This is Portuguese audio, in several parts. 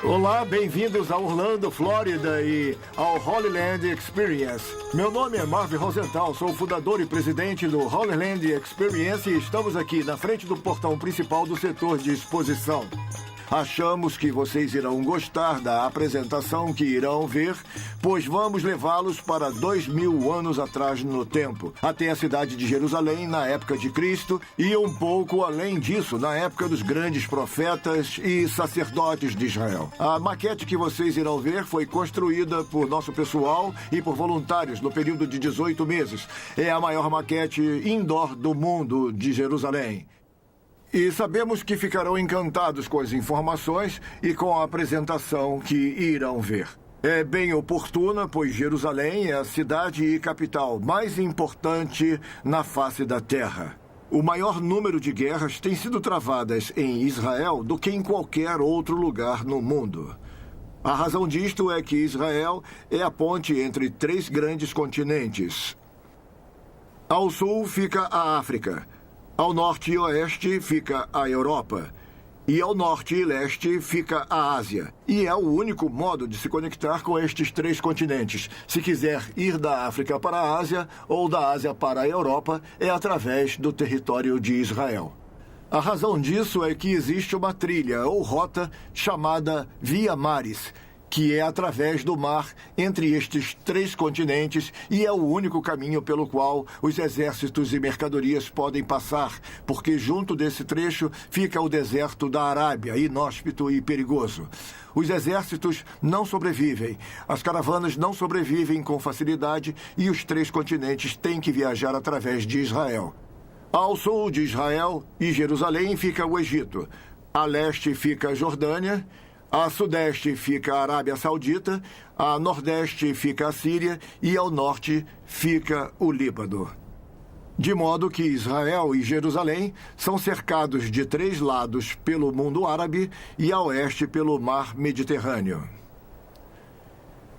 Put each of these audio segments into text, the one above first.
Olá, bem-vindos a Orlando, Flórida e ao Holy Land Experience. Meu nome é Marvin Rosenthal, sou o fundador e presidente do Holy Land Experience e estamos aqui na frente do portão principal do setor de exposição. Achamos que vocês irão gostar da apresentação que irão ver, pois vamos levá-los para 2000 anos atrás no tempo, até a cidade de Jerusalém na época de Cristo e um pouco além disso, na época dos grandes profetas e sacerdotes de Israel. A maquete que vocês irão ver foi construída por nosso pessoal e por voluntários no período de 18 meses. É a maior maquete indoor do mundo de Jerusalém. E sabemos que ficarão encantados com as informações e com a apresentação que irão ver. É bem oportuna, pois Jerusalém é a cidade e capital mais importante na face da Terra. O maior número de guerras tem sido travadas em Israel do que em qualquer outro lugar no mundo. A razão disto é que Israel é a ponte entre 3 grandes continentes. Ao sul fica a África. Ao norte e oeste fica a Europa. E ao norte e leste fica a Ásia. E é o único modo de se conectar com estes 3 continentes. Se quiser ir da África para a Ásia ou da Ásia para a Europa, é através do território de Israel. A razão disso é que existe uma trilha ou rota chamada Via Maris, que é através do mar entre estes 3 continentes e é o único caminho pelo qual os exércitos e mercadorias podem passar, porque junto desse trecho fica o deserto da Arábia, inóspito e perigoso. Os exércitos não sobrevivem, as caravanas não sobrevivem com facilidade e os 3 continentes têm que viajar através de Israel. Ao sul de Israel e Jerusalém fica o Egito, a leste fica a Jordânia, a sudeste fica a Arábia Saudita, a nordeste fica a Síria e ao norte fica o Líbano. De modo que Israel e Jerusalém são cercados de 3 lados pelo mundo árabe e a oeste pelo mar Mediterrâneo.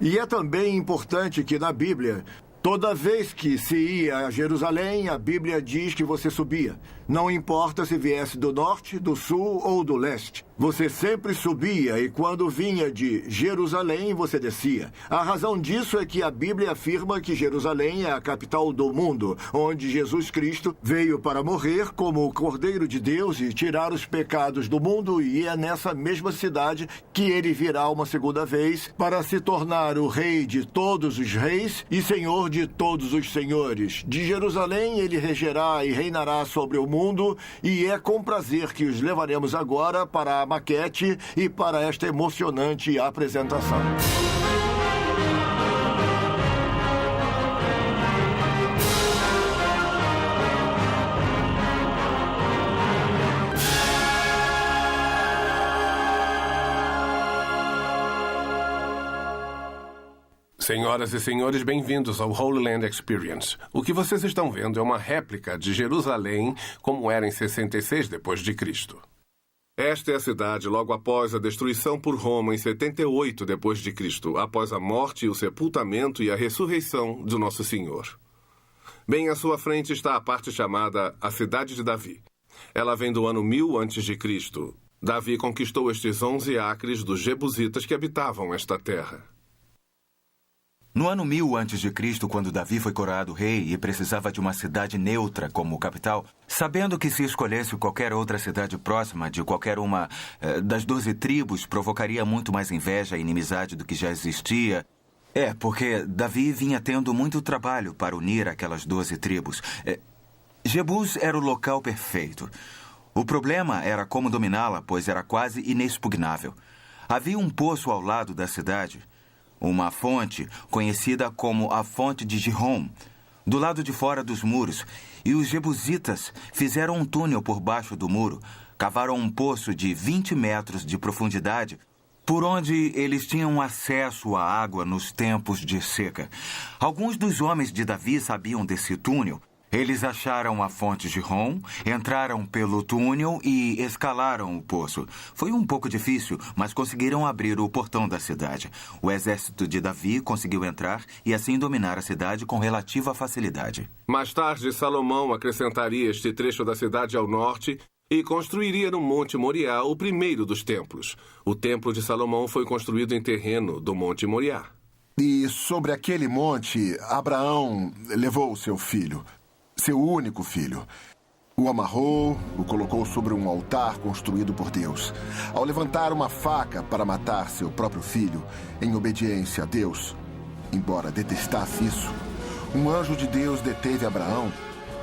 E é também importante que na Bíblia, toda vez que se ia a Jerusalém, a Bíblia diz que você subia. Não importa se viesse do norte, do sul ou do leste. Você sempre subia e quando vinha de Jerusalém, você descia. A razão disso é que a Bíblia afirma que Jerusalém é a capital do mundo, onde Jesus Cristo veio para morrer como o Cordeiro de Deus e tirar os pecados do mundo, e é nessa mesma cidade que ele virá uma segunda vez para se tornar o Rei de todos os reis e Senhor de todos os senhores. De Jerusalém ele regerá e reinará sobre o mundo, e é com prazer que os levaremos agora para a maquete e para esta emocionante apresentação. Senhoras e senhores, bem-vindos ao Holy Land Experience. O que vocês estão vendo é uma réplica de Jerusalém como era em 66 d.C. Esta é a cidade logo após a destruição por Roma em 78 d.C., após a morte, o sepultamento e a ressurreição do Nosso Senhor. Bem à sua frente está a parte chamada a Cidade de Davi. Ela vem do ano 1000 a.C. Davi conquistou estes 11 acres dos jebusitas que habitavam esta terra. No ano 1000 a.C., quando Davi foi coroado rei e precisava de uma cidade neutra como capital, sabendo que se escolhesse qualquer outra cidade próxima de qualquer uma das 12 tribos provocaria muito mais inveja e inimizade do que já existia, porque Davi vinha tendo muito trabalho para unir aquelas 12 tribos. Jebus era o local perfeito. O problema era como dominá-la, pois era quase inexpugnável. Havia um poço ao lado da cidade, uma fonte conhecida como a Fonte de Gihom, do lado de fora dos muros, e os jebusitas fizeram um túnel por baixo do muro, cavaram um poço de 20 metros de profundidade, por onde eles tinham acesso à água nos tempos de seca. Alguns dos homens de Davi sabiam desse túnel. Eles acharam a fonte de Gihom, entraram pelo túnel e escalaram o poço. Foi um pouco difícil, mas conseguiram abrir o portão da cidade. O exército de Davi conseguiu entrar e assim dominar a cidade com relativa facilidade. Mais tarde, Salomão acrescentaria este trecho da cidade ao norte e construiria no Monte Moriá o primeiro dos templos. O Templo de Salomão foi construído em terreno do Monte Moriá. E sobre aquele monte, Abraão levou o seu filho, seu único filho. O amarrou, o colocou sobre um altar construído por Deus. Ao levantar uma faca para matar seu próprio filho, em obediência a Deus, embora detestasse isso, um anjo de Deus deteve Abraão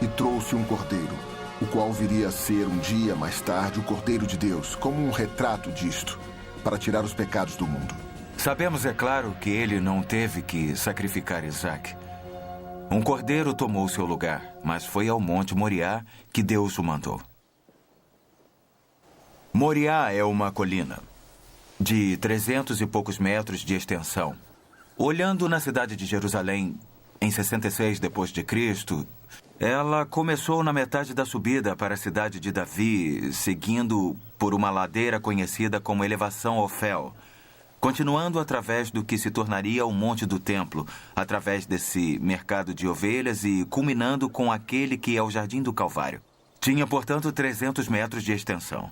e trouxe um cordeiro, o qual viria a ser um dia mais tarde o Cordeiro de Deus, como um retrato disto, para tirar os pecados do mundo. Sabemos, é claro, que ele não teve que sacrificar Isaac. Um cordeiro tomou seu lugar, mas foi ao Monte Moriá que Deus o mandou. Moriá é uma colina de 300 e poucos metros de extensão. Olhando na cidade de Jerusalém, em 66 d.C., ela começou na metade da subida para a cidade de Davi, seguindo por uma ladeira conhecida como Elevação Ofel, continuando através do que se tornaria o Monte do Templo, através desse mercado de ovelhas e culminando com aquele que é o Jardim do Calvário. Tinha, portanto, 300 metros de extensão.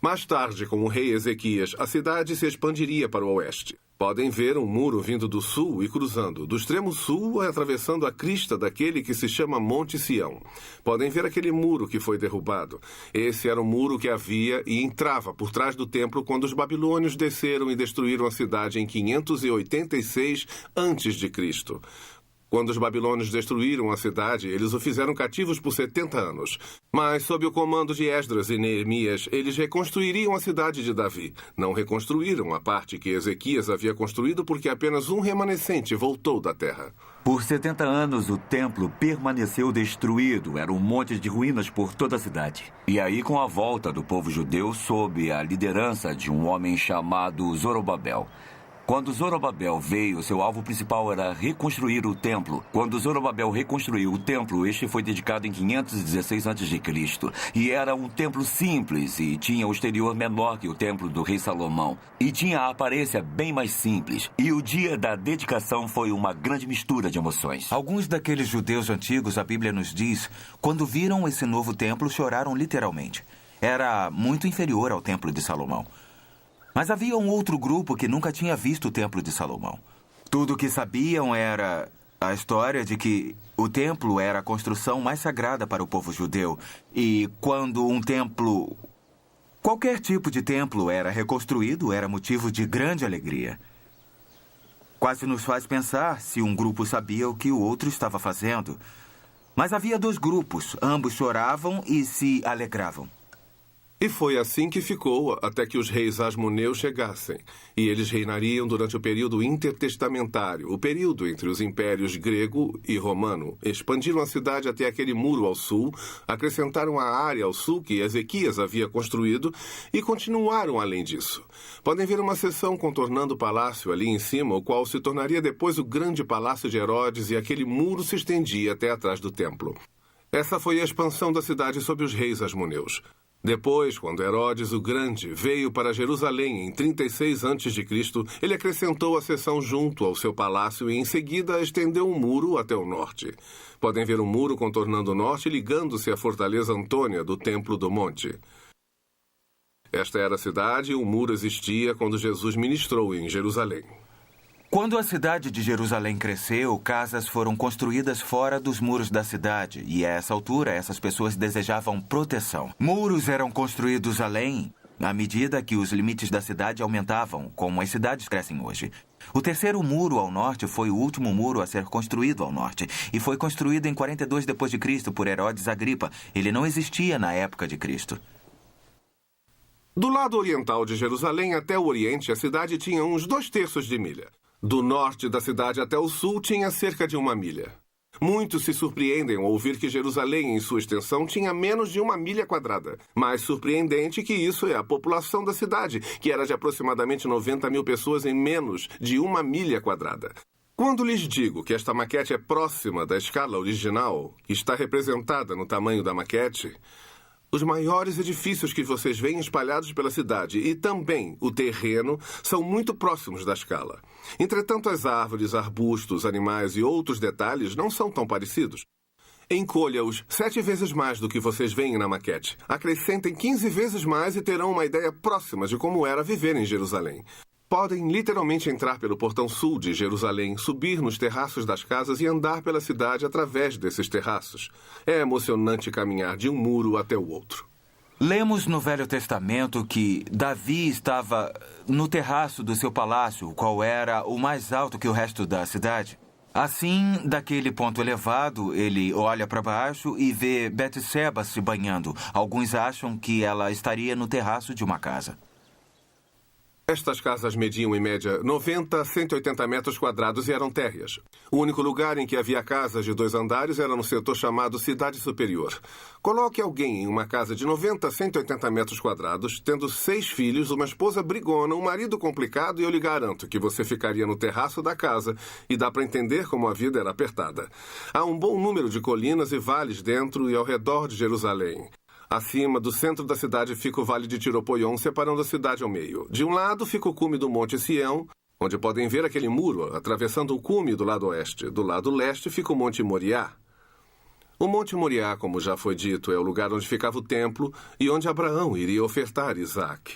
Mais tarde, com o rei Ezequias, a cidade se expandiria para o oeste. Podem ver um muro vindo do sul e cruzando do extremo sul, atravessando a crista daquele que se chama Monte Sião. Podem ver aquele muro que foi derrubado. Esse era o muro que havia e entrava por trás do templo quando os babilônios desceram e destruíram a cidade em 586 a.C. Quando os babilônios destruíram a cidade, eles o fizeram cativos por 70 anos. Mas, sob o comando de Esdras e Neemias, eles reconstruiriam a cidade de Davi. Não reconstruíram a parte que Ezequias havia construído porque apenas um remanescente voltou da terra. Por 70 anos, o templo permaneceu destruído. Era um monte de ruínas por toda a cidade. E aí, com a volta do povo judeu, sob a liderança de um homem chamado Zorobabel. Quando Zorobabel veio, seu alvo principal era reconstruir o templo. Quando Zorobabel reconstruiu o templo, este foi dedicado em 516 a.C. E era um templo simples e tinha o exterior menor que o templo do rei Salomão. E tinha a aparência bem mais simples. E o dia da dedicação foi uma grande mistura de emoções. Alguns daqueles judeus antigos, a Bíblia nos diz, quando viram esse novo templo, choraram literalmente. Era muito inferior ao templo de Salomão. Mas havia um outro grupo que nunca tinha visto o Templo de Salomão. Tudo o que sabiam era a história de que o templo era a construção mais sagrada para o povo judeu. E quando um templo, qualquer tipo de templo, era reconstruído, era motivo de grande alegria. Quase nos faz pensar se um grupo sabia o que o outro estava fazendo. Mas havia dois grupos, ambos choravam e se alegravam. E foi assim que ficou até que os reis asmoneus chegassem. E eles reinariam durante o período intertestamentário, o período entre os impérios grego e romano. Expandiram a cidade até aquele muro ao sul, acrescentaram a área ao sul que Ezequias havia construído e continuaram além disso. Podem ver uma seção contornando o palácio ali em cima, o qual se tornaria depois o grande palácio de Herodes, e aquele muro se estendia até atrás do templo. Essa foi a expansão da cidade sob os reis asmoneus. Depois, quando Herodes o Grande veio para Jerusalém em 36 a.C., ele acrescentou a seção junto ao seu palácio e, em seguida, estendeu um muro até o norte. Podem ver um muro contornando o norte ligando-se à Fortaleza Antônia do Templo do Monte. Esta era a cidade e o muro existia quando Jesus ministrou em Jerusalém. Quando a cidade de Jerusalém cresceu, casas foram construídas fora dos muros da cidade. E a essa altura, essas pessoas desejavam proteção. Muros eram construídos além, à medida que os limites da cidade aumentavam, como as cidades crescem hoje. O terceiro muro ao norte foi o último muro a ser construído ao norte. E foi construído em 42 d.C. por Herodes Agripa. Ele não existia na época de Cristo. Do lado oriental de Jerusalém até o oriente, a cidade tinha uns 2/3 de milha. Do norte da cidade até o sul tinha cerca de 1 milha. Muitos se surpreendem ao ouvir que Jerusalém, em sua extensão, tinha menos de 1 milha quadrada. Mais surpreendente que isso é a população da cidade, que era de aproximadamente 90 mil pessoas em menos de 1 milha quadrada. Quando lhes digo que esta maquete é próxima da escala original, que está representada no tamanho da maquete, os maiores edifícios que vocês veem espalhados pela cidade e também o terreno são muito próximos da escala. Entretanto, as árvores, arbustos, animais e outros detalhes não são tão parecidos. Encolha-os 7 vezes mais do que vocês veem na maquete. Acrescentem 15 vezes mais e terão uma ideia próxima de como era viver em Jerusalém. Podem literalmente entrar pelo portão sul de Jerusalém, subir nos terraços das casas e andar pela cidade através desses terraços. É emocionante caminhar de um muro até o outro. Lemos no Velho Testamento que Davi estava no terraço do seu palácio, o qual era o mais alto que o resto da cidade. Assim, daquele ponto elevado, ele olha para baixo e vê Betseba se banhando. Alguns acham que ela estaria no terraço de uma casa. Estas casas mediam, em média, 90 a 180 metros quadrados e eram térreas. O único lugar em que havia casas de 2 andares era no setor chamado Cidade Superior. Coloque alguém em uma casa de 90 a 180 metros quadrados, tendo 6 filhos, uma esposa brigona, um marido complicado, e eu lhe garanto que você ficaria no terraço da casa e dá para entender como a vida era apertada. Há um bom número de colinas e vales dentro e ao redor de Jerusalém. Acima do centro da cidade fica o Vale de Tiropoion, separando a cidade ao meio. De um lado fica o cume do Monte Sião, onde podem ver aquele muro atravessando o cume do lado oeste. Do lado leste fica o Monte Moriá. O Monte Moriá, como já foi dito, é o lugar onde ficava o templo e onde Abraão iria ofertar Isaac.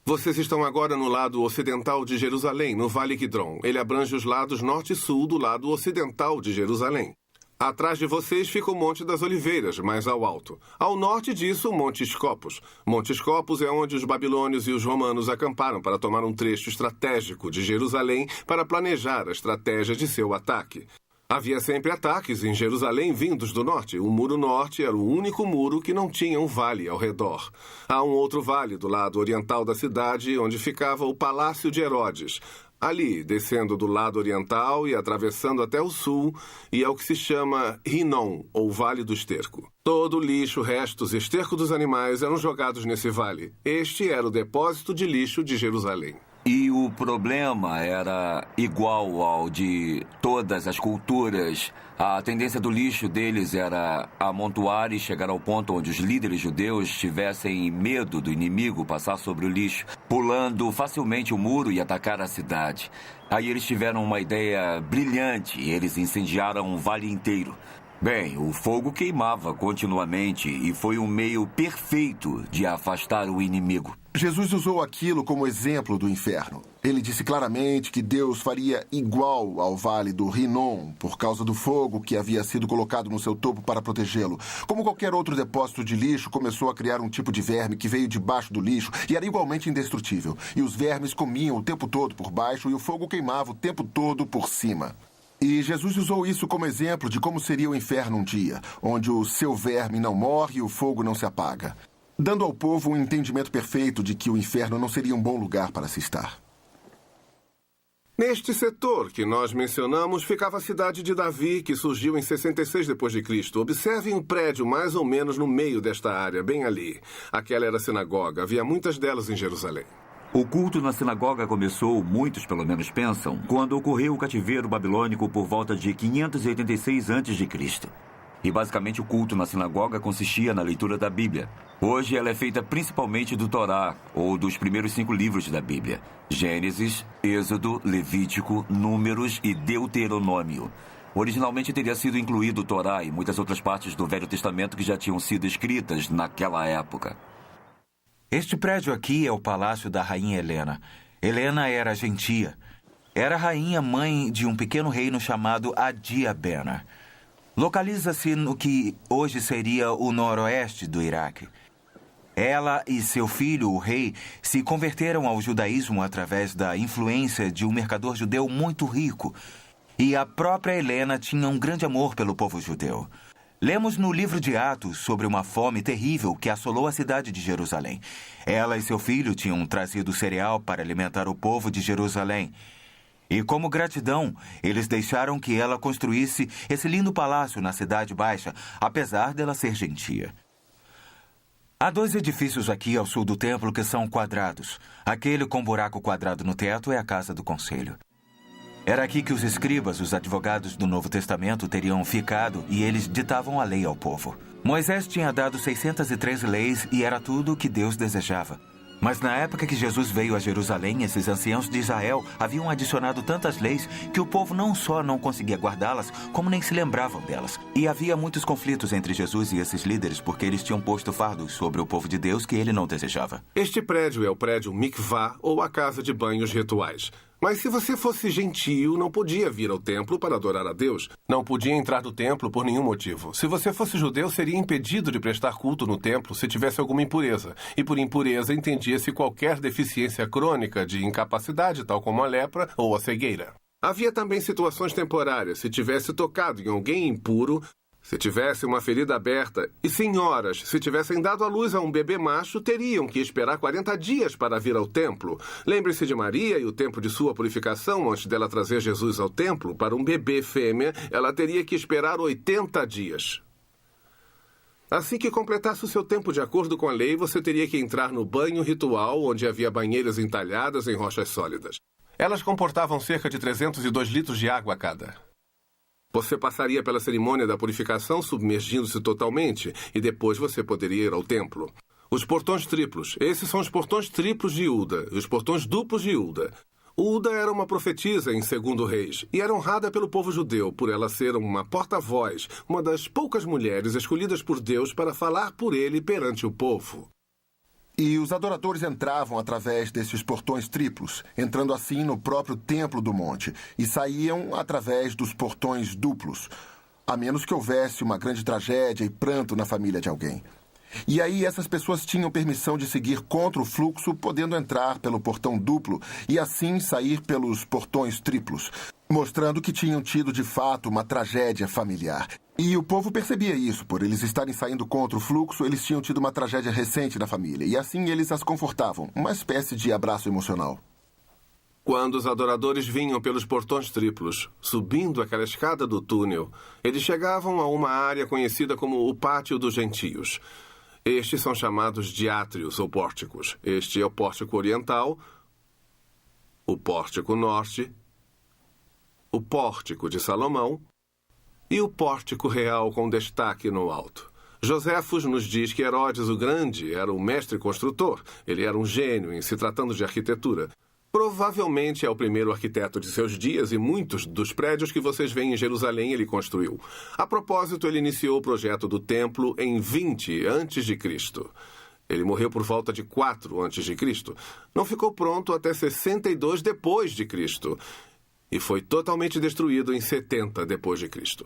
Vocês estão agora no lado ocidental de Jerusalém, no Vale Quidron. Ele abrange os lados norte e sul do lado ocidental de Jerusalém. Atrás de vocês fica o Monte das Oliveiras, mais ao alto. Ao norte disso, o Monte Escopos. Monte Escopos é onde os babilônios e os romanos acamparam para tomar um trecho estratégico de Jerusalém para planejar a estratégia de seu ataque. Havia sempre ataques em Jerusalém vindos do norte. O Muro Norte era o único muro que não tinha um vale ao redor. Há um outro vale do lado oriental da cidade, onde ficava o Palácio de Herodes. Ali, descendo do lado oriental e atravessando até o sul, e é o que se chama Rinom, ou Vale do Esterco. Todo o lixo, restos e esterco dos animais eram jogados nesse vale. Este era o depósito de lixo de Jerusalém. E o problema era igual ao de todas as culturas. A tendência do lixo deles era amontoar e chegar ao ponto onde os líderes judeus tivessem medo do inimigo passar sobre o lixo, pulando facilmente o muro e atacar a cidade. Aí eles tiveram uma ideia brilhante e eles incendiaram o vale inteiro. Bem, o fogo queimava continuamente e foi um meio perfeito de afastar o inimigo. Jesus usou aquilo como exemplo do inferno. Ele disse claramente que Deus faria igual ao vale do Rinom por causa do fogo que havia sido colocado no seu topo para protegê-lo. Como qualquer outro depósito de lixo, começou a criar um tipo de verme que veio debaixo do lixo e era igualmente indestrutível. E os vermes comiam o tempo todo por baixo e o fogo queimava o tempo todo por cima. E Jesus usou isso como exemplo de como seria o inferno um dia, onde o seu verme não morre e o fogo não se apaga, dando ao povo um entendimento perfeito de que o inferno não seria um bom lugar para se estar. Neste setor que nós mencionamos ficava a cidade de Davi, que surgiu em 66 d.C. Observem um prédio mais ou menos no meio desta área, bem ali. Aquela era a sinagoga, havia muitas delas em Jerusalém. O culto na sinagoga começou, muitos pelo menos pensam, quando ocorreu o cativeiro babilônico por volta de 586 a.C. E basicamente o culto na sinagoga consistia na leitura da Bíblia. Hoje ela é feita principalmente do Torá, ou dos primeiros 5 livros da Bíblia: Gênesis, Êxodo, Levítico, Números e Deuteronômio. Originalmente teria sido incluído o Torá e muitas outras partes do Velho Testamento que já tinham sido escritas naquela época. Este prédio aqui é o palácio da rainha Helena. Helena era gentia. Era rainha mãe de um pequeno reino chamado Adiabena. Localiza-se no que hoje seria o noroeste do Iraque. Ela e seu filho, o rei, se converteram ao judaísmo através da influência de um mercador judeu muito rico. E a própria Helena tinha um grande amor pelo povo judeu. Lemos no livro de Atos sobre uma fome terrível que assolou a cidade de Jerusalém. Ela e seu filho tinham trazido cereal para alimentar o povo de Jerusalém. E como gratidão, eles deixaram que ela construísse esse lindo palácio na Cidade Baixa, apesar dela ser gentia. Há 2 edifícios aqui ao sul do templo que são quadrados. Aquele com buraco quadrado no teto é a Casa do Conselho. Era aqui que os escribas, os advogados do Novo Testamento, teriam ficado e eles ditavam a lei ao povo. Moisés tinha dado 603 leis e era tudo o que Deus desejava. Mas na época que Jesus veio a Jerusalém, esses anciãos de Israel haviam adicionado tantas leis que o povo não só não conseguia guardá-las, como nem se lembravam delas. E havia muitos conflitos entre Jesus e esses líderes porque eles tinham posto fardos sobre o povo de Deus que ele não desejava. Este prédio é o prédio Mikvah, ou a casa de banhos rituais. Mas se você fosse gentio, não podia vir ao templo para adorar a Deus. Não podia entrar no templo por nenhum motivo. Se você fosse judeu, seria impedido de prestar culto no templo se tivesse alguma impureza. E por impureza entendia-se qualquer deficiência crônica de incapacidade, tal como a lepra ou a cegueira. Havia também situações temporárias. Se tivesse tocado em alguém impuro, se tivesse uma ferida aberta, e senhoras, se tivessem dado à luz a um bebê macho, teriam que esperar 40 dias para vir ao templo. Lembre-se de Maria e o tempo de sua purificação antes dela trazer Jesus ao templo. Para um bebê fêmea, ela teria que esperar 80 dias. Assim que completasse o seu tempo de acordo com a lei, você teria que entrar no banho ritual, onde havia banheiras entalhadas em rochas sólidas. Elas comportavam cerca de 302 litros de água cada. Você passaria pela cerimônia da purificação submergindo-se totalmente e depois você poderia ir ao templo. Os portões triplos. Esses são os portões triplos de Hilda e os portões duplos de Hilda. Hilda era uma profetisa em 2 Reis e era honrada pelo povo judeu por ela ser uma porta-voz, uma das poucas mulheres escolhidas por Deus para falar por ele perante o povo. E os adoradores entravam através desses portões triplos, entrando assim no próprio templo do monte, e saíam através dos portões duplos, a menos que houvesse uma grande tragédia e pranto na família de alguém. E aí essas pessoas tinham permissão de seguir contra o fluxo, podendo entrar pelo portão duplo e assim sair pelos portões triplos, mostrando que tinham tido de fato uma tragédia familiar. E o povo percebia isso, por eles estarem saindo contra o fluxo, eles tinham tido uma tragédia recente na família, e assim eles as confortavam, uma espécie de abraço emocional. Quando os adoradores vinham pelos portões triplos, subindo aquela escada do túnel, eles chegavam a uma área conhecida como o Pátio dos Gentios. Estes são chamados de átrios ou pórticos. Este é o pórtico oriental, o pórtico norte, o pórtico de Salomão e o pórtico real com destaque no alto. Joséfos nos diz que Herodes o Grande era o mestre construtor. Ele era um gênio em se tratando de arquitetura. Provavelmente é o primeiro arquiteto de seus dias e muitos dos prédios que vocês veem em Jerusalém ele construiu. A propósito, ele iniciou o projeto do templo em 20 a.C. Ele morreu por volta de 4 a.C. Não ficou pronto até 62 depois de Cristo e foi totalmente destruído em 70 depois de Cristo.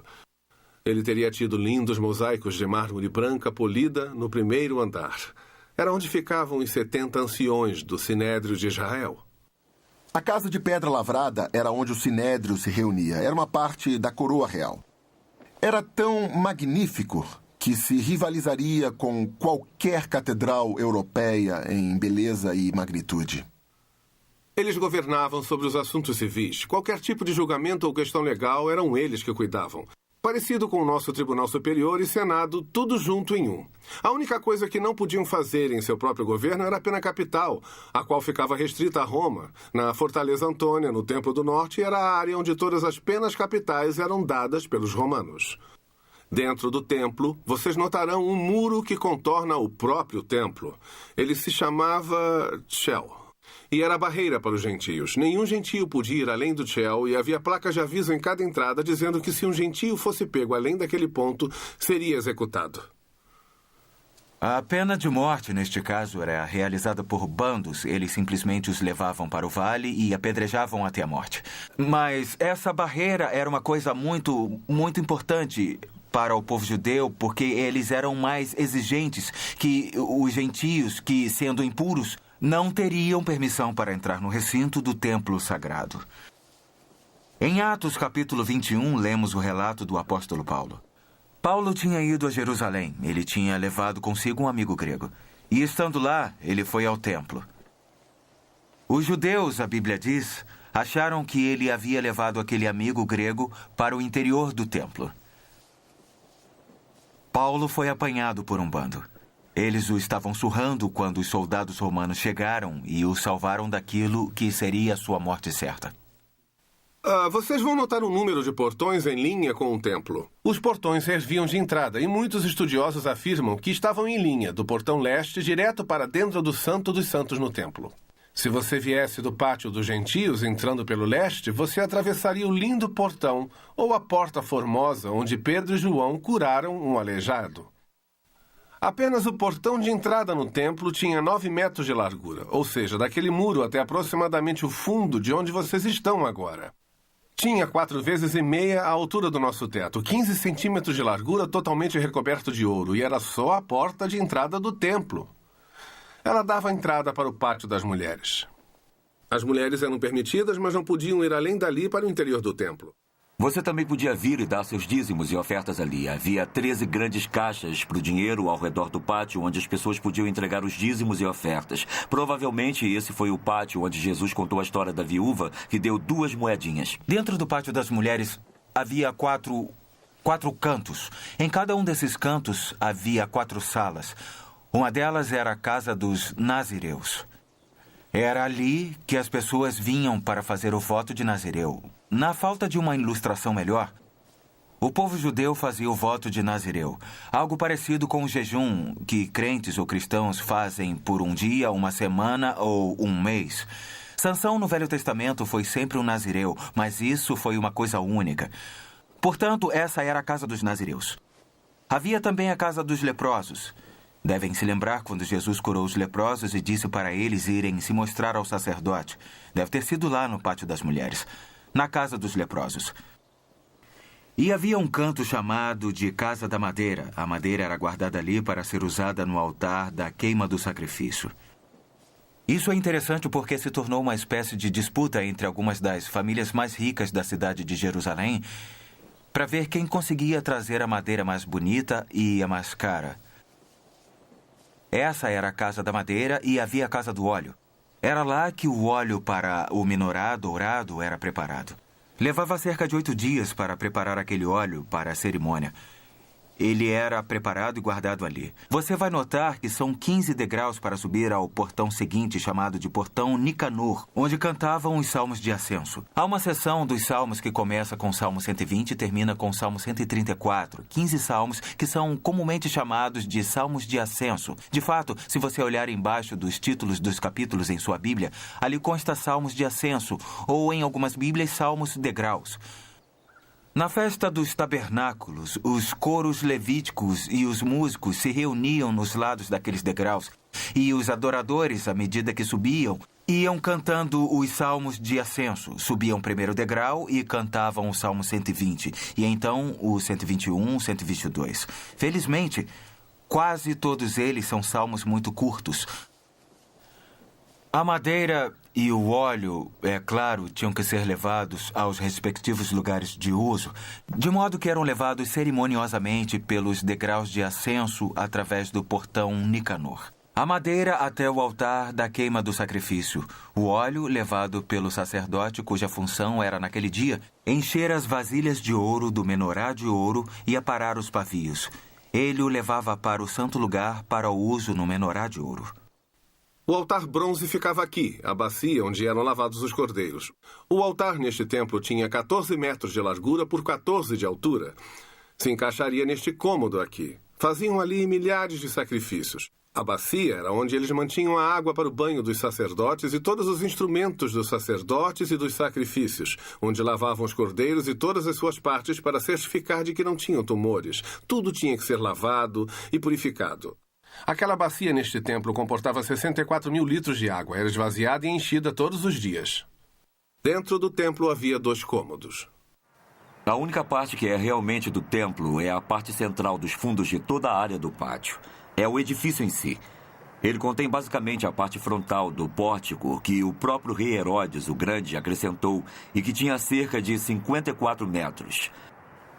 Ele teria tido lindos mosaicos de mármore branca polida no primeiro andar. Era onde ficavam os 70 anciões do Sinédrio de Israel. A casa de pedra lavrada era onde o Sinédrio se reunia. Era uma parte da coroa real. Era tão magnífico que se rivalizaria com qualquer catedral europeia em beleza e magnitude. Eles governavam sobre os assuntos civis. Qualquer tipo de julgamento ou questão legal eram eles que cuidavam. Parecido com o nosso Tribunal Superior e Senado, tudo junto em um. A única coisa que não podiam fazer em seu próprio governo era a pena capital, a qual ficava restrita a Roma. Na Fortaleza Antônia, no Templo do Norte, era a área onde todas as penas capitais eram dadas pelos romanos. Dentro do templo, vocês notarão um muro que contorna o próprio templo. Ele se chamava Shell. E era a barreira para os gentios. Nenhum gentio podia ir além do Shell e havia placas de aviso em cada entrada dizendo que se um gentio fosse pego além daquele ponto, seria executado. A pena de morte, neste caso, era realizada por bandos. Eles simplesmente os levavam para o vale e apedrejavam até a morte. Mas essa barreira era uma coisa muito importante para o povo judeu, porque eles eram mais exigentes que os gentios, que, sendo impuros, não teriam permissão para entrar no recinto do templo sagrado. Em Atos, capítulo 21, lemos o relato do apóstolo Paulo. Paulo tinha ido a Jerusalém. Ele tinha levado consigo um amigo grego. E, estando lá, ele foi ao templo. Os judeus, a Bíblia diz, acharam que ele havia levado aquele amigo grego para o interior do templo. Paulo foi apanhado por um bando. Eles o estavam surrando quando os soldados romanos chegaram e o salvaram daquilo que seria a sua morte certa. Vocês vão notar um número de portões em linha com o templo. Os portões serviam de entrada e muitos estudiosos afirmam que estavam em linha do portão leste direto para dentro do Santo dos Santos no templo. Se você viesse do pátio dos gentios entrando pelo leste, você atravessaria o lindo portão ou a porta formosa onde Pedro e João curaram um aleijado. Apenas o portão de entrada no templo tinha 9 metros de largura, ou seja, daquele muro até aproximadamente o fundo de onde vocês estão agora. Tinha 4,5 vezes a altura do nosso teto, 15 centímetros de largura, totalmente recoberto de ouro, e era só a porta de entrada do templo. Ela dava entrada para o pátio das mulheres. As mulheres eram permitidas, mas não podiam ir além dali para o interior do templo. Você também podia vir e dar seus dízimos e ofertas ali. Havia 13 grandes caixas para o dinheiro ao redor do pátio, onde as pessoas podiam entregar os dízimos e ofertas. Provavelmente esse foi o pátio onde Jesus contou a história da viúva que deu 2 moedinhas. Dentro do pátio das mulheres havia quatro cantos. Em cada um desses cantos havia 4 salas. Uma delas era a casa dos nazireus. Era ali que as pessoas vinham para fazer o voto de Nazireu. Na falta de uma ilustração melhor, o povo judeu fazia o voto de Nazireu, algo parecido com o jejum que crentes ou cristãos fazem por um dia, uma semana ou um mês. Sansão no Velho Testamento foi sempre um nazireu, mas isso foi uma coisa única. Portanto, essa era a casa dos nazireus. Havia também a casa dos leprosos. Devem se lembrar quando Jesus curou os leprosos e disse para eles irem se mostrar ao sacerdote. Deve ter sido lá no pátio das mulheres, na casa dos leprosos. E havia um canto chamado de Casa da Madeira. A madeira era guardada ali para ser usada no altar da queima do sacrifício. Isso é interessante porque se tornou uma espécie de disputa entre algumas das famílias mais ricas da cidade de Jerusalém para ver quem conseguia trazer a madeira mais bonita e a mais cara. Essa era a Casa da Madeira e havia a Casa do Óleo. Era lá que o óleo para o menorá dourado era preparado. Levava cerca de 8 dias para preparar aquele óleo para a cerimônia. Ele era preparado e guardado ali. Você vai notar que são 15 degraus para subir ao portão seguinte, chamado de Portão Nicanor, onde cantavam os salmos de ascenso. Há uma seção dos salmos que começa com o Salmo 120 e termina com o Salmo 134. 15 salmos que são comumente chamados de salmos de ascenso. De fato, se você olhar embaixo dos títulos dos capítulos em sua Bíblia, ali consta salmos de ascenso, ou em algumas Bíblias, salmos degraus. Na festa dos tabernáculos, os coros levíticos e os músicos se reuniam nos lados daqueles degraus, e os adoradores, à medida que subiam, iam cantando os salmos de ascenso. Subiam o primeiro degrau e cantavam o Salmo 120, e então o 121, 122. Felizmente, quase todos eles são salmos muito curtos. A madeira e o óleo, é claro, tinham que ser levados aos respectivos lugares de uso, de modo que eram levados cerimoniosamente pelos degraus de ascenso através do portão Nicanor. A madeira até o altar da queima do sacrifício. O óleo levado pelo sacerdote, cuja função era, naquele dia, encher as vasilhas de ouro do menorá de ouro e aparar os pavios. Ele o levava para o santo lugar para o uso no menorá de ouro. O altar bronze ficava aqui, a bacia onde eram lavados os cordeiros. O altar neste templo tinha 14 metros de largura por 14 de altura. Se encaixaria neste cômodo aqui. Faziam ali milhares de sacrifícios. A bacia era onde eles mantinham a água para o banho dos sacerdotes e todos os instrumentos dos sacerdotes e dos sacrifícios, onde lavavam os cordeiros e todas as suas partes para certificar de que não tinham tumores. Tudo tinha que ser lavado e purificado. Aquela bacia neste templo comportava 64 mil litros de água. Era esvaziada e enchida todos os dias. Dentro do templo havia 2 cômodos. A única parte que é realmente do templo é a parte central dos fundos de toda a área do pátio. É o edifício em si. Ele contém basicamente a parte frontal do pórtico que o próprio rei Herodes, o Grande, acrescentou e que tinha cerca de 54 metros.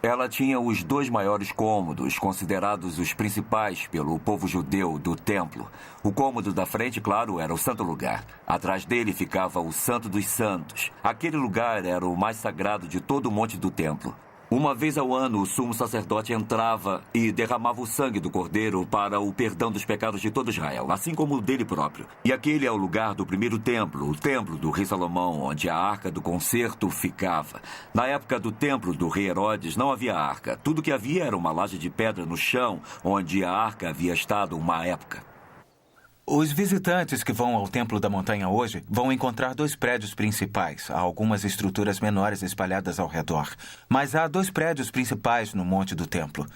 Ela tinha os 2 maiores cômodos, considerados os principais pelo povo judeu do templo. O cômodo da frente, claro, era o santo lugar. Atrás dele ficava o Santo dos Santos. Aquele lugar era o mais sagrado de todo o monte do templo. Uma vez ao ano, o sumo sacerdote entrava e derramava o sangue do cordeiro para o perdão dos pecados de todo Israel, assim como o dele próprio. E aquele é o lugar do primeiro templo, o templo do rei Salomão, onde a arca do concerto ficava. Na época do templo do rei Herodes, não havia arca. Tudo que havia era uma laje de pedra no chão, onde a arca havia estado uma época. Os visitantes que vão ao Templo da Montanha hoje vão encontrar 2 prédios principais. Há algumas estruturas menores espalhadas ao redor. Mas há 2 prédios principais no Monte do Templo.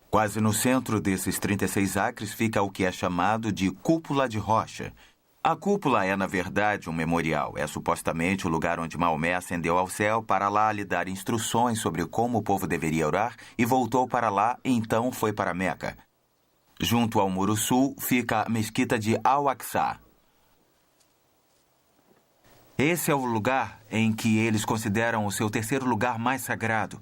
Quase no centro desses 36 acres fica o que é chamado de Cúpula de Rocha. A cúpula é, na verdade, um memorial. É supostamente o lugar onde Maomé ascendeu ao céu para lá lhe dar instruções sobre como o povo deveria orar e voltou para lá e então foi para Meca. Junto ao Muro Sul fica a mesquita de Al-Aqsa. Esse é o lugar em que eles consideram o seu terceiro lugar mais sagrado.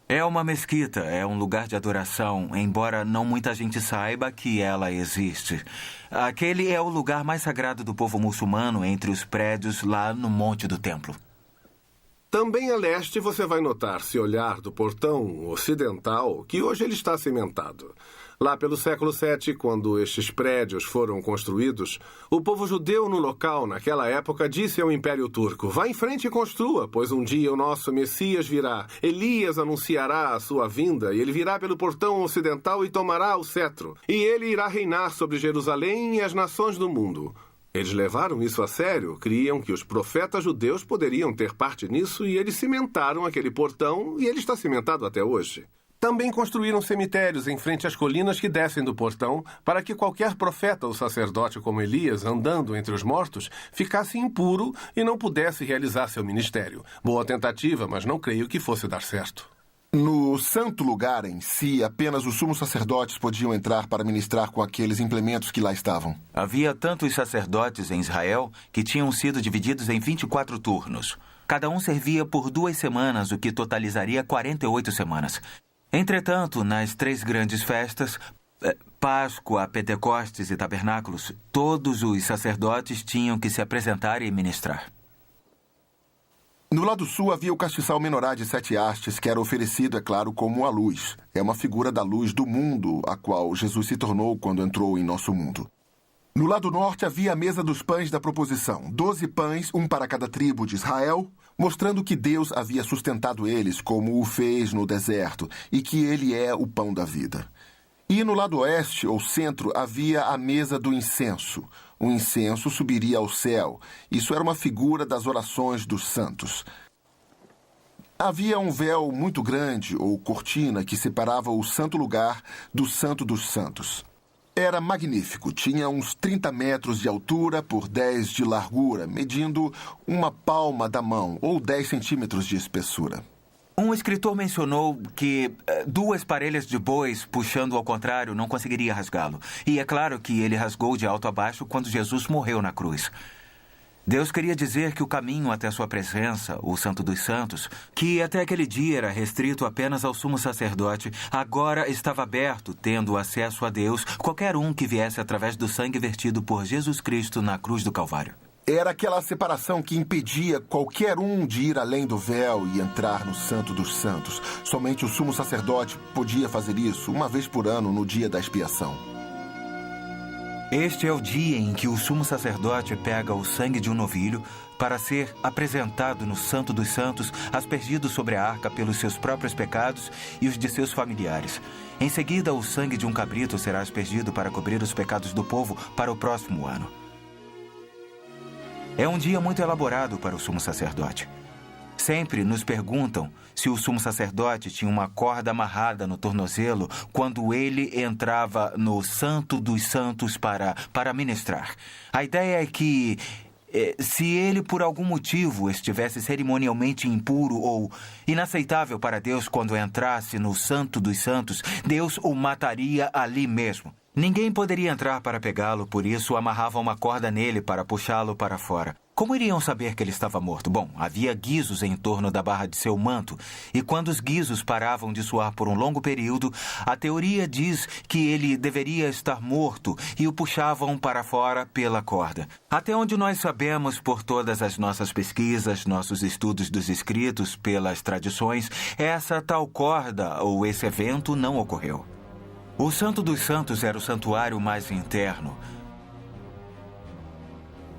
É uma mesquita, é um lugar de adoração, embora não muita gente saiba que ela existe. Aquele é o lugar mais sagrado do povo muçulmano entre os prédios lá no Monte do Templo. Também a leste você vai notar, se olhar do portão ocidental, que hoje ele está cimentado. Lá pelo século VII, quando estes prédios foram construídos, o povo judeu no local, naquela época, disse ao Império Turco: vá em frente e construa, pois um dia o nosso Messias virá. Elias anunciará a sua vinda, e ele virá pelo portão ocidental e tomará o cetro. E ele irá reinar sobre Jerusalém e as nações do mundo. Eles levaram isso a sério, criam que os profetas judeus poderiam ter parte nisso e eles cimentaram aquele portão e ele está cimentado até hoje. Também construíram cemitérios em frente às colinas que descem do portão para que qualquer profeta ou sacerdote como Elias, andando entre os mortos, ficasse impuro e não pudesse realizar seu ministério. Boa tentativa, mas não creio que fosse dar certo. No santo lugar em si, apenas os sumos sacerdotes podiam entrar para ministrar com aqueles implementos que lá estavam. Havia tantos sacerdotes em Israel que tinham sido divididos em 24 turnos. Cada um servia por 2 semanas, o que totalizaria 48 semanas. Entretanto, nas 3 grandes festas, Páscoa, Pentecostes e Tabernáculos, todos os sacerdotes tinham que se apresentar e ministrar. No lado sul havia o castiçal menorá de 7 hastes, que era oferecido, é claro, como a luz. É uma figura da luz do mundo, a qual Jesus se tornou quando entrou em nosso mundo. No lado norte havia a mesa dos pães da proposição, 12 pães, um para cada tribo de Israel, mostrando que Deus havia sustentado eles, como o fez no deserto, e que ele é o pão da vida. E no lado oeste, ou centro, havia a mesa do incenso. O incenso subiria ao céu. Isso era uma figura das orações dos santos. Havia um véu muito grande, ou cortina, que separava o santo lugar do santo dos santos. Era magnífico. Tinha uns 30 metros de altura por 10 de largura, medindo uma palma da mão, ou 10 centímetros de espessura. Um escritor mencionou que 2 parelhas de bois puxando ao contrário não conseguiria rasgá-lo. E é claro que ele rasgou de alto a baixo quando Jesus morreu na cruz. Deus queria dizer que o caminho até a sua presença, o Santo dos Santos, que até aquele dia era restrito apenas ao sumo sacerdote, agora estava aberto, tendo acesso a Deus, qualquer um que viesse através do sangue vertido por Jesus Cristo na cruz do Calvário. Era aquela separação que impedia qualquer um de ir além do véu e entrar no Santo dos Santos. Somente o sumo sacerdote podia fazer isso uma vez por ano, no dia da expiação. Este é o dia em que o sumo sacerdote pega o sangue de um novilho para ser apresentado no Santo dos Santos, aspergido sobre a arca pelos seus próprios pecados e os de seus familiares. Em seguida, o sangue de um cabrito será aspergido para cobrir os pecados do povo para o próximo ano. É um dia muito elaborado para o sumo sacerdote. Sempre nos perguntam se o sumo sacerdote tinha uma corda amarrada no tornozelo quando ele entrava no Santo dos Santos para ministrar. A ideia é que, se ele por algum motivo estivesse cerimonialmente impuro ou inaceitável para Deus quando entrasse no Santo dos Santos, Deus o mataria ali mesmo. Ninguém poderia entrar para pegá-lo, por isso amarravam uma corda nele para puxá-lo para fora. Como iriam saber que ele estava morto? Bom, havia guizos em torno da barra de seu manto, e quando os guizos paravam de suar por um longo período, a teoria diz que ele deveria estar morto e o puxavam para fora pela corda. Até onde nós sabemos, por todas as nossas pesquisas, nossos estudos dos escritos, pelas tradições, essa tal corda ou esse evento não ocorreu. O Santo dos Santos era o santuário mais interno.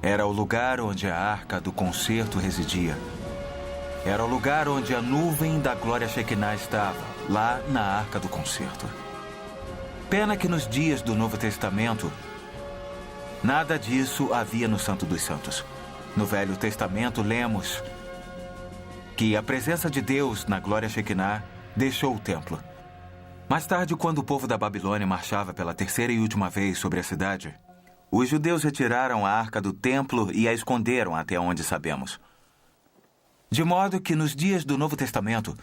Era o lugar onde a Arca do Concerto residia. Era o lugar onde a nuvem da glória Shekinah estava, lá na Arca do Concerto. Pena que nos dias do Novo Testamento, nada disso havia no Santo dos Santos. No Velho Testamento, lemos que a presença de Deus na glória Shekinah deixou o templo. Mais tarde, quando o povo da Babilônia marchava pela terceira e última vez sobre a cidade, os judeus retiraram a arca do templo e a esconderam até onde sabemos. De modo que nos dias do Novo Testamento,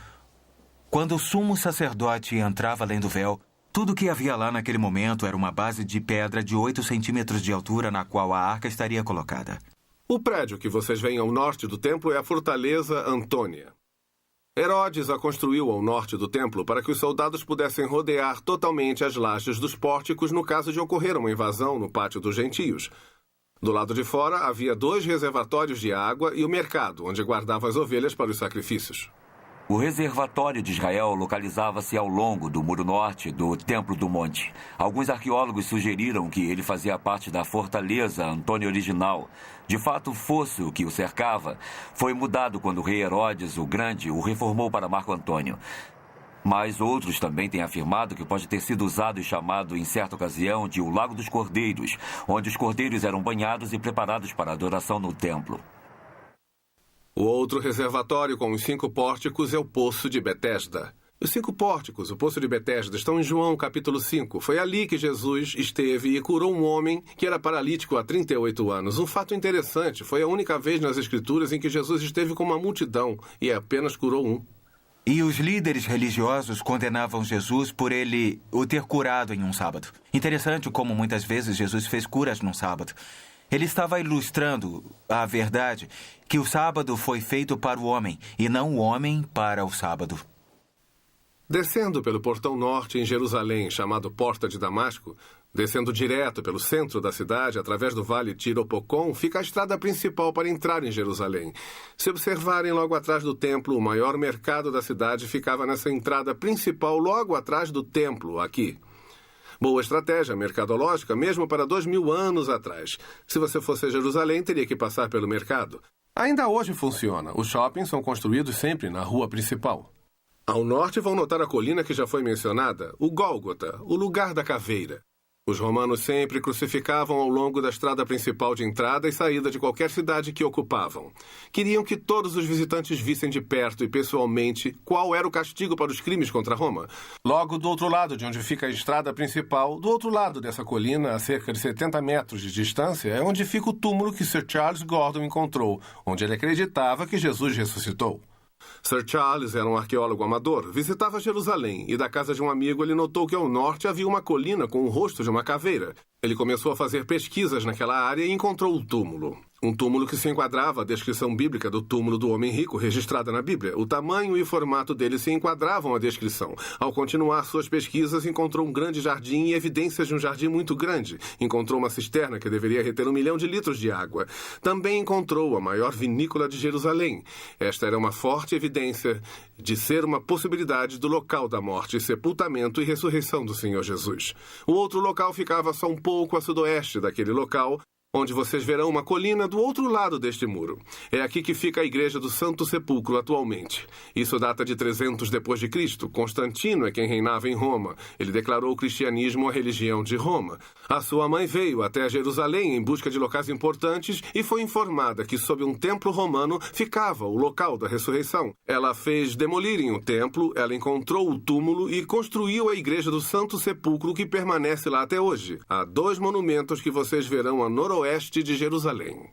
quando o sumo sacerdote entrava além do véu, tudo o que havia lá naquele momento era uma base de pedra de 8 centímetros de altura na qual a arca estaria colocada. O prédio que vocês veem ao norte do templo é a Fortaleza Antônia. Herodes a construiu ao norte do templo para que os soldados pudessem rodear totalmente as lajes dos pórticos no caso de ocorrer uma invasão no pátio dos gentios. Do lado de fora havia 2 reservatórios de água e o mercado, onde guardavam as ovelhas para os sacrifícios. O reservatório de Israel localizava-se ao longo do muro norte do Templo do Monte. Alguns arqueólogos sugeriram que ele fazia parte da Fortaleza Antônia original. De fato, o fosso que o cercava foi mudado quando o rei Herodes o Grande o reformou para Marco Antônio. Mas outros também têm afirmado que pode ter sido usado e chamado em certa ocasião de o Lago dos Cordeiros, onde os cordeiros eram banhados e preparados para a adoração no templo. O outro reservatório com os 5 pórticos é o Poço de Betesda. Os 5 pórticos, o Poço de Betesda, estão em João capítulo 5. Foi ali que Jesus esteve e curou um homem que era paralítico há 38 anos. Um fato interessante, foi a única vez nas Escrituras em que Jesus esteve com uma multidão e apenas curou um. E os líderes religiosos condenavam Jesus por ele o ter curado em um sábado. Interessante como muitas vezes Jesus fez curas num sábado. Ele estava ilustrando a verdade que o sábado foi feito para o homem e não o homem para o sábado. Descendo pelo portão norte em Jerusalém, chamado Porta de Damasco, descendo direto pelo centro da cidade, através do vale Tiropocon, fica a estrada principal para entrar em Jerusalém. Se observarem logo atrás do templo, o maior mercado da cidade ficava nessa entrada principal logo atrás do templo, aqui. Boa estratégia mercadológica, mesmo para 2000 anos atrás. Se você fosse a Jerusalém, teria que passar pelo mercado. Ainda hoje funciona. Os shoppings são construídos sempre na rua principal. Ao norte vão notar a colina que já foi mencionada, o Gólgota, o lugar da caveira. Os romanos sempre crucificavam ao longo da estrada principal de entrada e saída de qualquer cidade que ocupavam. Queriam que todos os visitantes vissem de perto e pessoalmente qual era o castigo para os crimes contra Roma. Logo do outro lado de onde fica a estrada principal, do outro lado dessa colina, a cerca de 70 metros de distância, é onde fica o túmulo que Sir Charles Gordon encontrou, onde ele acreditava que Jesus ressuscitou. Sir Charles era um arqueólogo amador, visitava Jerusalém e da casa de um amigo ele notou que ao norte havia uma colina com o rosto de uma caveira. Ele começou a fazer pesquisas naquela área e encontrou o túmulo. Um túmulo que se enquadrava à descrição bíblica do túmulo do homem rico registrada na Bíblia. O tamanho e o formato dele se enquadravam à descrição. Ao continuar suas pesquisas, encontrou um grande jardim e evidências de um jardim muito grande. Encontrou uma cisterna que deveria reter 1 milhão de litros de água. Também encontrou a maior vinícola de Jerusalém. Esta era uma forte evidência de ser uma possibilidade do local da morte, sepultamento e ressurreição do Senhor Jesus. O outro local ficava só um pouco a sudoeste daquele local, onde vocês verão uma colina do outro lado deste muro. É aqui que fica a igreja do Santo Sepulcro atualmente. Isso data de 300 depois de Cristo. Constantino é quem reinava em Roma. Ele declarou o cristianismo a religião de Roma. A sua mãe veio até Jerusalém em busca de locais importantes e foi informada que sob um templo romano ficava o local da ressurreição. Ela fez demolirem o templo, ela encontrou o túmulo e construiu a igreja do Santo Sepulcro que permanece lá até hoje. Há 2 monumentos que vocês verão a noroeste de Jerusalém.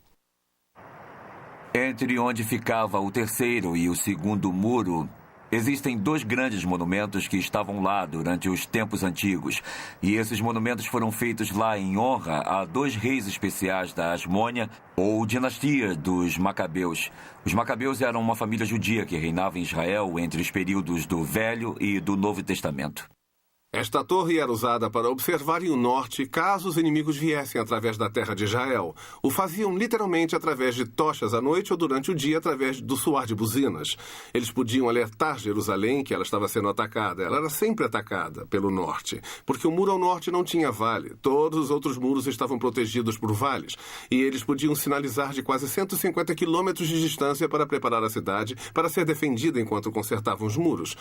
Entre onde ficava o terceiro e o segundo muro Existem 2 grandes monumentos que estavam lá durante os tempos antigos. E esses monumentos foram feitos lá em honra a 2 reis especiais da Asmônia, ou dinastia dos Macabeus. Os Macabeus eram uma família judia que reinava em Israel entre os períodos do Velho e do Novo Testamento. Esta torre era usada para observarem o norte caso os inimigos viessem através da terra de Israel. O faziam literalmente através de tochas à noite ou durante o dia através do soar de buzinas. Eles podiam alertar Jerusalém que ela estava sendo atacada. Ela era sempre atacada pelo norte, porque o muro ao norte não tinha vale. Todos os outros muros estavam protegidos por vales, e eles podiam sinalizar de quase 150 quilômetros de distância para preparar a cidade para ser defendida enquanto consertavam os muros.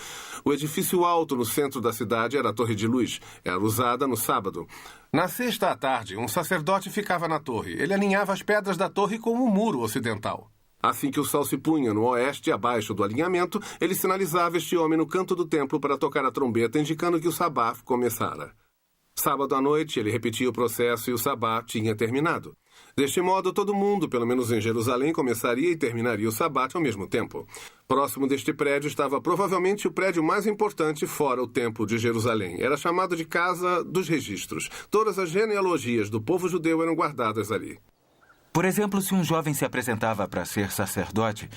O edifício alto no centro da cidade era a Torre de Luz. Era usada no sábado. Na sexta à tarde, um sacerdote ficava na torre. Ele alinhava as pedras da torre com o muro ocidental. Assim que o sol se punha no oeste, abaixo do alinhamento, ele sinalizava este homem no canto do templo para tocar a trombeta, indicando que o sabá começara. Sábado à noite, ele repetia o processo e o sabá tinha terminado. Deste modo, todo mundo, pelo menos em Jerusalém, começaria e terminaria o sabate ao mesmo tempo. Próximo deste prédio estava provavelmente o prédio mais importante fora o Templo de Jerusalém. Era chamado de Casa dos Registros. Todas as genealogias do povo judeu eram guardadas ali. Por exemplo, se um jovem se apresentava para ser sacerdote,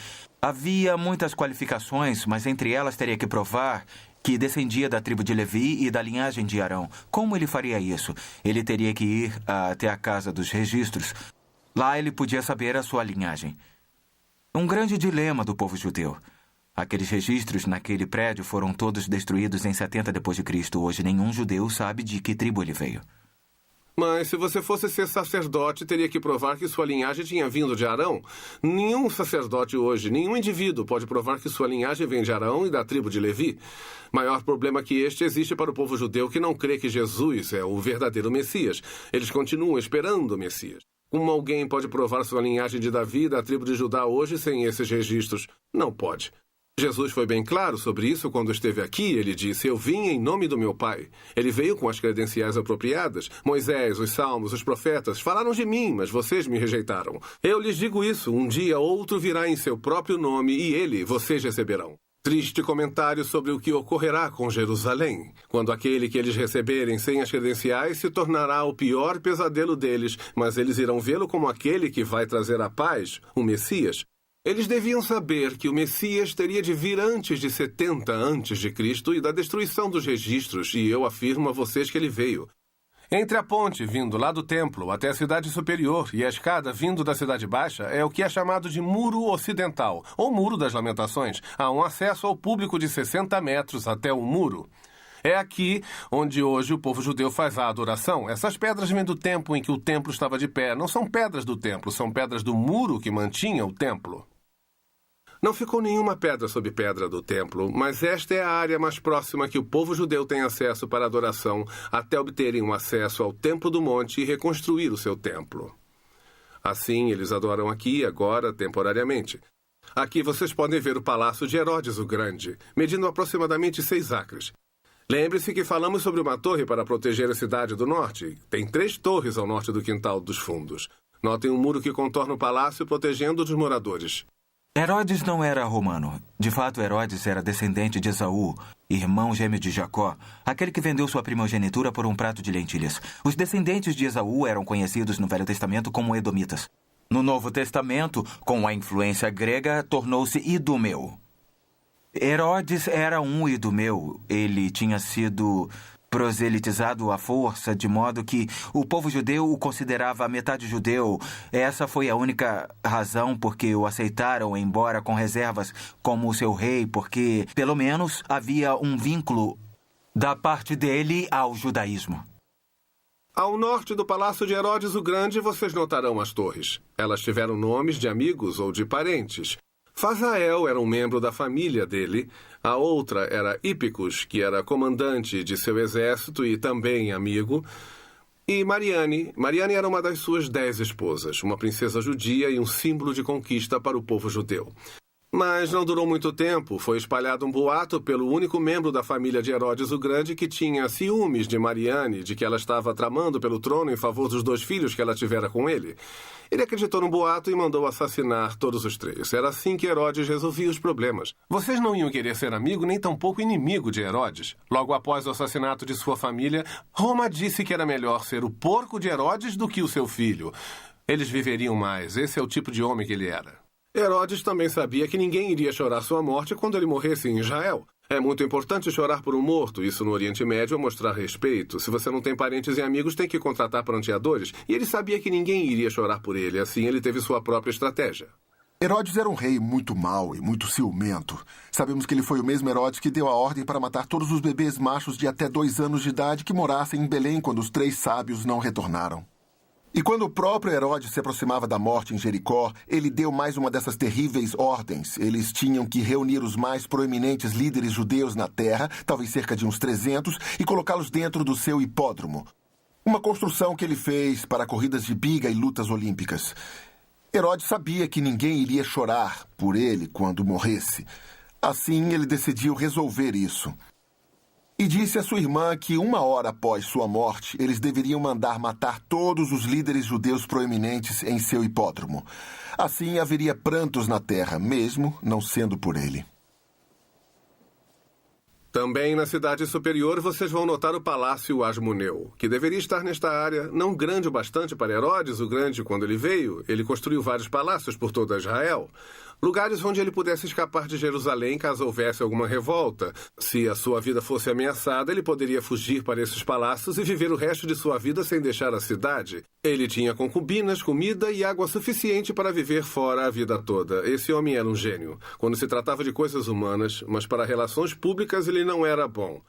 havia muitas qualificações, mas entre elas teria que provar que descendia da tribo de Levi e da linhagem de Arão. Como ele faria isso? Ele teria que ir até a Casa dos Registros. Lá ele podia saber a sua linhagem. Um grande dilema do povo judeu. Aqueles registros naquele prédio foram todos destruídos em 70 d.C. Hoje nenhum judeu sabe de que tribo ele veio. Mas se você fosse ser sacerdote, teria que provar que sua linhagem tinha vindo de Arão. Nenhum sacerdote hoje, nenhum indivíduo pode provar que sua linhagem vem de Arão e da tribo de Levi. Maior problema que este existe para o povo judeu que não crê que Jesus é o verdadeiro Messias. Eles continuam esperando o Messias. Como alguém pode provar sua linhagem de Davi e da tribo de Judá hoje sem esses registros? Não pode. Jesus foi bem claro sobre isso quando esteve aqui. Ele disse, eu vim em nome do meu Pai. Ele veio com as credenciais apropriadas. Moisés, os salmos, os profetas falaram de mim, mas vocês me rejeitaram. Eu lhes digo isso, um dia outro virá em seu próprio nome e ele vocês receberão. Triste comentário sobre o que ocorrerá com Jerusalém, quando aquele que eles receberem sem as credenciais se tornará o pior pesadelo deles, mas eles irão vê-lo como aquele que vai trazer a paz, o Messias. Eles deviam saber que o Messias teria de vir antes de 70 a.C. e da destruição dos registros, e eu afirmo a vocês que ele veio. Entre a ponte vindo lá do templo até a cidade superior e a escada vindo da cidade baixa é o que é chamado de Muro Ocidental, ou Muro das Lamentações. Há um acesso ao público de 60 metros até o muro. É aqui onde hoje o povo judeu faz a adoração. Essas pedras vêm do tempo em que o templo estava de pé. Não são pedras do templo, são pedras do muro que mantinha o templo. Não ficou nenhuma pedra sob pedra do templo, mas esta é a área mais próxima que o povo judeu tem acesso para adoração até obterem um acesso ao Templo do Monte e reconstruir o seu templo. Assim, eles adoram aqui, agora, temporariamente. Aqui vocês podem ver o Palácio de Herodes o Grande, medindo aproximadamente 6 acres. Lembre-se que falamos sobre uma torre para proteger a cidade do norte. Tem 3 torres ao norte do quintal dos fundos. Notem um muro que contorna o palácio protegendo dos moradores. Herodes não era romano. De fato, Herodes era descendente de Esaú, irmão gêmeo de Jacó, aquele que vendeu sua primogenitura por um prato de lentilhas. Os descendentes de Esaú eram conhecidos no Velho Testamento como edomitas. No Novo Testamento, com a influência grega, tornou-se idumeu. Herodes era um idumeu. Ele tinha sido proselitizado à força, de modo que o povo judeu o considerava metade judeu. Essa foi a única razão por que o aceitaram, embora com reservas, como seu rei, porque, pelo menos, havia um vínculo da parte dele ao judaísmo. Ao norte do Palácio de Herodes o Grande, vocês notarão as torres. Elas tiveram nomes de amigos ou de parentes. Fazael era um membro da família dele. A outra era Hípicos, que era comandante de seu exército e também amigo. E Mariane. Mariane era uma das suas 10 esposas, uma princesa judia e um símbolo de conquista para o povo judeu. Mas não durou muito tempo. Foi espalhado um boato pelo único membro da família de Herodes o Grande que tinha ciúmes de Mariane, de que ela estava tramando pelo trono em favor dos 2 filhos que ela tivera com ele. Ele acreditou no boato e mandou assassinar todos os 3. Era assim que Herodes resolvia os problemas. Vocês não iam querer ser amigo nem tampouco inimigo de Herodes. Logo após o assassinato de sua família, Roma disse que era melhor ser o porco de Herodes do que o seu filho. Eles viveriam mais. Esse é o tipo de homem que ele era. Herodes também sabia que ninguém iria chorar sua morte quando ele morresse em Israel. É muito importante chorar por um morto. Isso no Oriente Médio é mostrar respeito. Se você não tem parentes e amigos, tem que contratar pranteadores. E ele sabia que ninguém iria chorar por ele. Assim, ele teve sua própria estratégia. Herodes era um rei muito mau e muito ciumento. Sabemos que ele foi o mesmo Herodes que deu a ordem para matar todos os bebês machos de até 2 anos de idade que morassem em Belém quando os 3 sábios não retornaram. E quando o próprio Herodes se aproximava da morte em Jericó, ele deu mais uma dessas terríveis ordens. Eles tinham que reunir os mais proeminentes líderes judeus na terra, talvez cerca de uns 300, e colocá-los dentro do seu hipódromo. Uma construção que ele fez para corridas de biga e lutas olímpicas. Herodes sabia que ninguém iria chorar por ele quando morresse. Assim, ele decidiu resolver isso. E disse à sua irmã que 1 hora após sua morte, eles deveriam mandar matar todos os líderes judeus proeminentes em seu hipódromo. Assim haveria prantos na terra, mesmo não sendo por ele. Também na cidade superior vocês vão notar o Palácio Asmoneu, que deveria estar nesta área, não grande o bastante para Herodes o Grande quando ele veio. Ele construiu vários palácios por toda Israel. Lugares onde ele pudesse escapar de Jerusalém caso houvesse alguma revolta. Se a sua vida fosse ameaçada, ele poderia fugir para esses palácios e viver o resto de sua vida sem deixar a cidade. Ele tinha concubinas, comida e água suficiente para viver fora a vida toda. Esse homem era um gênio, quando se tratava de coisas humanas, mas para relações públicas ele não era bom.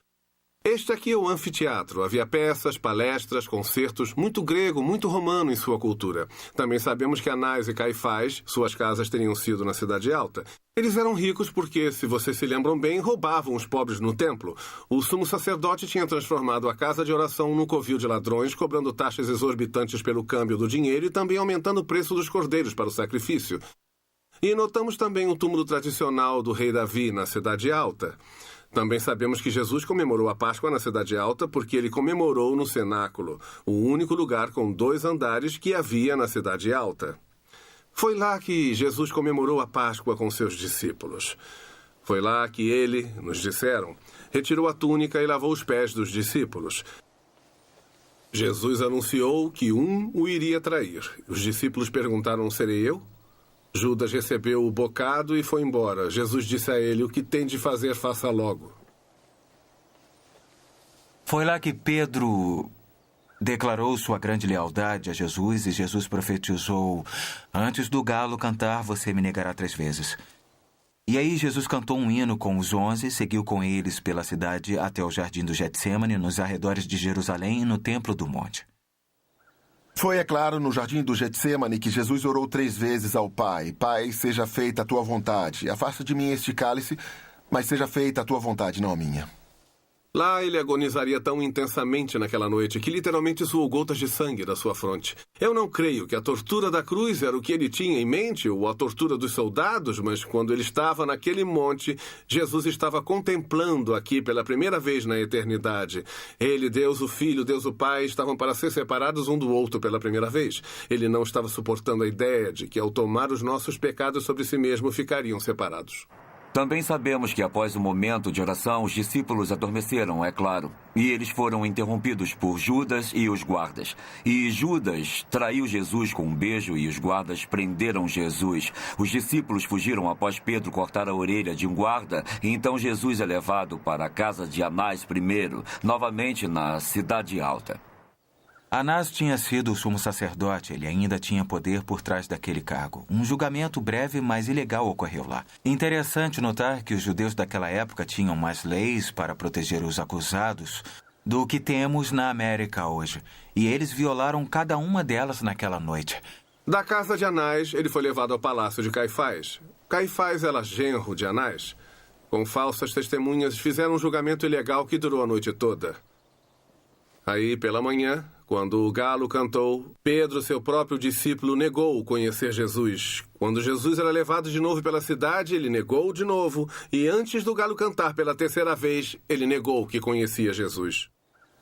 Este aqui é o anfiteatro. Havia peças, palestras, concertos, muito grego, muito romano em sua cultura. Também sabemos que Anás e Caifás, suas casas teriam sido na Cidade Alta. Eles eram ricos porque, se vocês se lembram bem, roubavam os pobres no templo. O sumo sacerdote tinha transformado a casa de oração num covil de ladrões, cobrando taxas exorbitantes pelo câmbio do dinheiro e também aumentando o preço dos cordeiros para o sacrifício. E notamos também o túmulo tradicional do rei Davi na Cidade Alta. Também sabemos que Jesus comemorou a Páscoa na Cidade Alta porque ele comemorou no cenáculo, o único lugar com 2 andares que havia na Cidade Alta. Foi lá que Jesus comemorou a Páscoa com seus discípulos. Foi lá que ele, nos disseram, retirou a túnica e lavou os pés dos discípulos. Jesus anunciou que um o iria trair. Os discípulos perguntaram: serei eu? Judas recebeu o bocado e foi embora. Jesus disse a ele: o que tem de fazer, faça logo. Foi lá que Pedro declarou sua grande lealdade a Jesus e Jesus profetizou: antes do galo cantar, você me negará 3 vezes. E aí Jesus cantou um hino com os 11, seguiu com eles pela cidade até o jardim do Getsêmani, nos arredores de Jerusalém e no templo do monte. Foi, é claro, no jardim do Getsêmani que Jesus orou 3 vezes ao Pai: Pai, seja feita a tua vontade. Afasta de mim este cálice, mas seja feita a tua vontade, não a minha. Lá ele agonizaria tão intensamente naquela noite que literalmente suou gotas de sangue da sua fronte. Eu não creio que a tortura da cruz era o que ele tinha em mente, ou a tortura dos soldados, mas quando ele estava naquele monte, Jesus estava contemplando aqui pela primeira vez na eternidade. Ele, Deus o Filho, Deus o Pai, estavam para ser separados um do outro pela primeira vez. Ele não estava suportando a ideia de que, ao tomar os nossos pecados sobre si mesmo, ficariam separados. Também sabemos que após o momento de oração, os discípulos adormeceram, é claro. E eles foram interrompidos por Judas e os guardas. E Judas traiu Jesus com um beijo e os guardas prenderam Jesus. Os discípulos fugiram após Pedro cortar a orelha de um guarda. E então Jesus é levado para a casa de Anás primeiro, novamente na Cidade Alta. Anás tinha sido o sumo sacerdote, ele ainda tinha poder por trás daquele cargo. Um julgamento breve, mas ilegal ocorreu lá. Interessante notar que os judeus daquela época tinham mais leis para proteger os acusados do que temos na América hoje. E eles violaram cada uma delas naquela noite. Da casa de Anás, ele foi levado ao palácio de Caifás. Caifás era genro de Anás. Com falsas testemunhas, fizeram um julgamento ilegal que durou a noite toda. Aí, pela manhã, quando o galo cantou, Pedro, seu próprio discípulo, negou conhecer Jesus. Quando Jesus era levado de novo pela cidade, ele negou de novo. E antes do galo cantar pela terceira vez, ele negou que conhecia Jesus.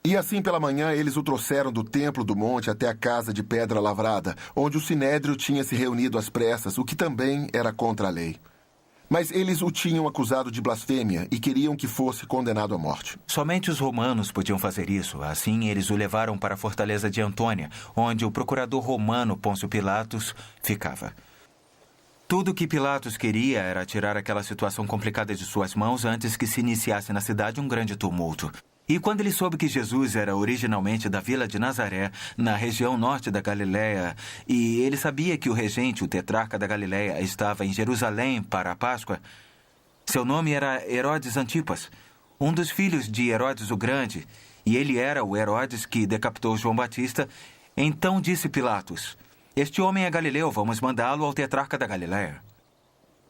E assim pela manhã eles o trouxeram do templo do monte até a casa de pedra lavrada, onde o sinédrio tinha se reunido às pressas, o que também era contra a lei. Mas eles o tinham acusado de blasfêmia e queriam que fosse condenado à morte. Somente os romanos podiam fazer isso. Assim, eles o levaram para a fortaleza de Antônia, onde o procurador romano Pôncio Pilatos ficava. Tudo o que Pilatos queria era tirar aquela situação complicada de suas mãos antes que se iniciasse na cidade um grande tumulto. E quando ele soube que Jesus era originalmente da vila de Nazaré, na região norte da Galiléia, e ele sabia que o regente, o tetrarca da Galiléia, estava em Jerusalém para a Páscoa, seu nome era Herodes Antipas, um dos filhos de Herodes o Grande, e ele era o Herodes que decapitou João Batista. Então disse Pilatos: "Este homem é galileu, vamos mandá-lo ao tetrarca da Galiléia."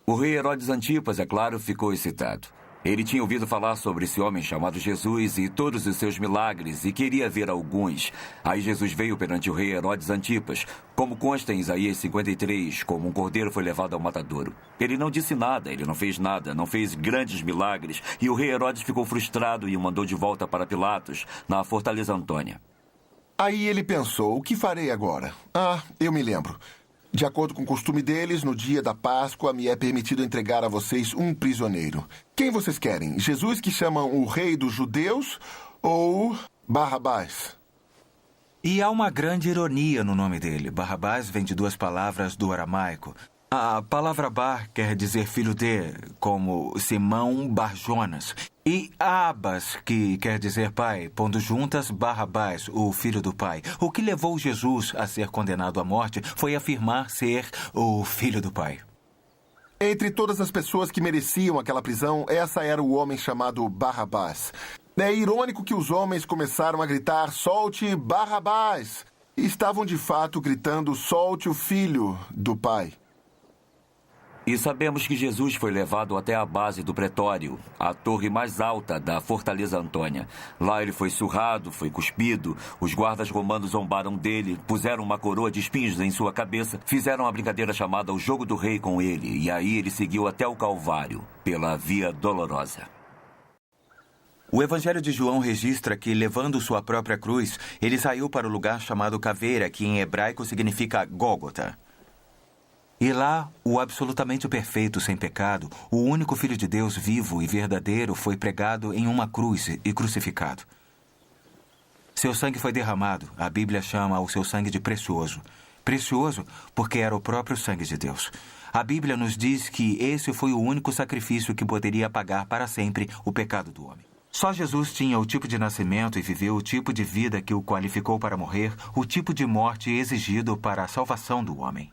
O rei Herodes Antipas, é claro, ficou excitado. Ele tinha ouvido falar sobre esse homem chamado Jesus e todos os seus milagres e queria ver alguns. Aí Jesus veio perante o rei Herodes Antipas, como consta em Isaías 53, como um cordeiro foi levado ao matadouro. Ele não disse nada, ele não fez nada, não fez grandes milagres, e o rei Herodes ficou frustrado e o mandou de volta para Pilatos, na fortaleza Antônia. Aí ele pensou: o que farei agora? Eu me lembro. De acordo com o costume deles, no dia da Páscoa me é permitido entregar a vocês um prisioneiro. Quem vocês querem? Jesus, que chamam o rei dos judeus, ou Barrabás? E há uma grande ironia no nome dele. Barrabás vem de duas palavras do aramaico. A palavra Bar quer dizer filho de, como Simão Bar-Jonas. E Abas, que quer dizer pai, pondo juntas Barrabás, o filho do pai. O que levou Jesus a ser condenado à morte foi afirmar ser o filho do pai. Entre todas as pessoas que mereciam aquela prisão, essa era o homem chamado Barrabás. É irônico que os homens começaram a gritar: "Solte Barrabás!" E estavam de fato gritando: "Solte o filho do pai." E sabemos que Jesus foi levado até a base do pretório, a torre mais alta da fortaleza Antônia. Lá ele foi surrado, foi cuspido, os guardas romanos zombaram dele, puseram uma coroa de espinhos em sua cabeça, fizeram a brincadeira chamada o Jogo do Rei com ele, e aí ele seguiu até o Calvário, pela Via Dolorosa. O Evangelho de João registra que, levando sua própria cruz, ele saiu para o lugar chamado Caveira, que em hebraico significa Gólgota. E lá, o absolutamente perfeito, sem pecado, o único Filho de Deus vivo e verdadeiro, foi pregado em uma cruz e crucificado. Seu sangue foi derramado. A Bíblia chama o seu sangue de precioso. Precioso porque era o próprio sangue de Deus. A Bíblia nos diz que esse foi o único sacrifício que poderia apagar para sempre o pecado do homem. Só Jesus tinha o tipo de nascimento e viveu o tipo de vida que o qualificou para morrer, o tipo de morte exigido para a salvação do homem.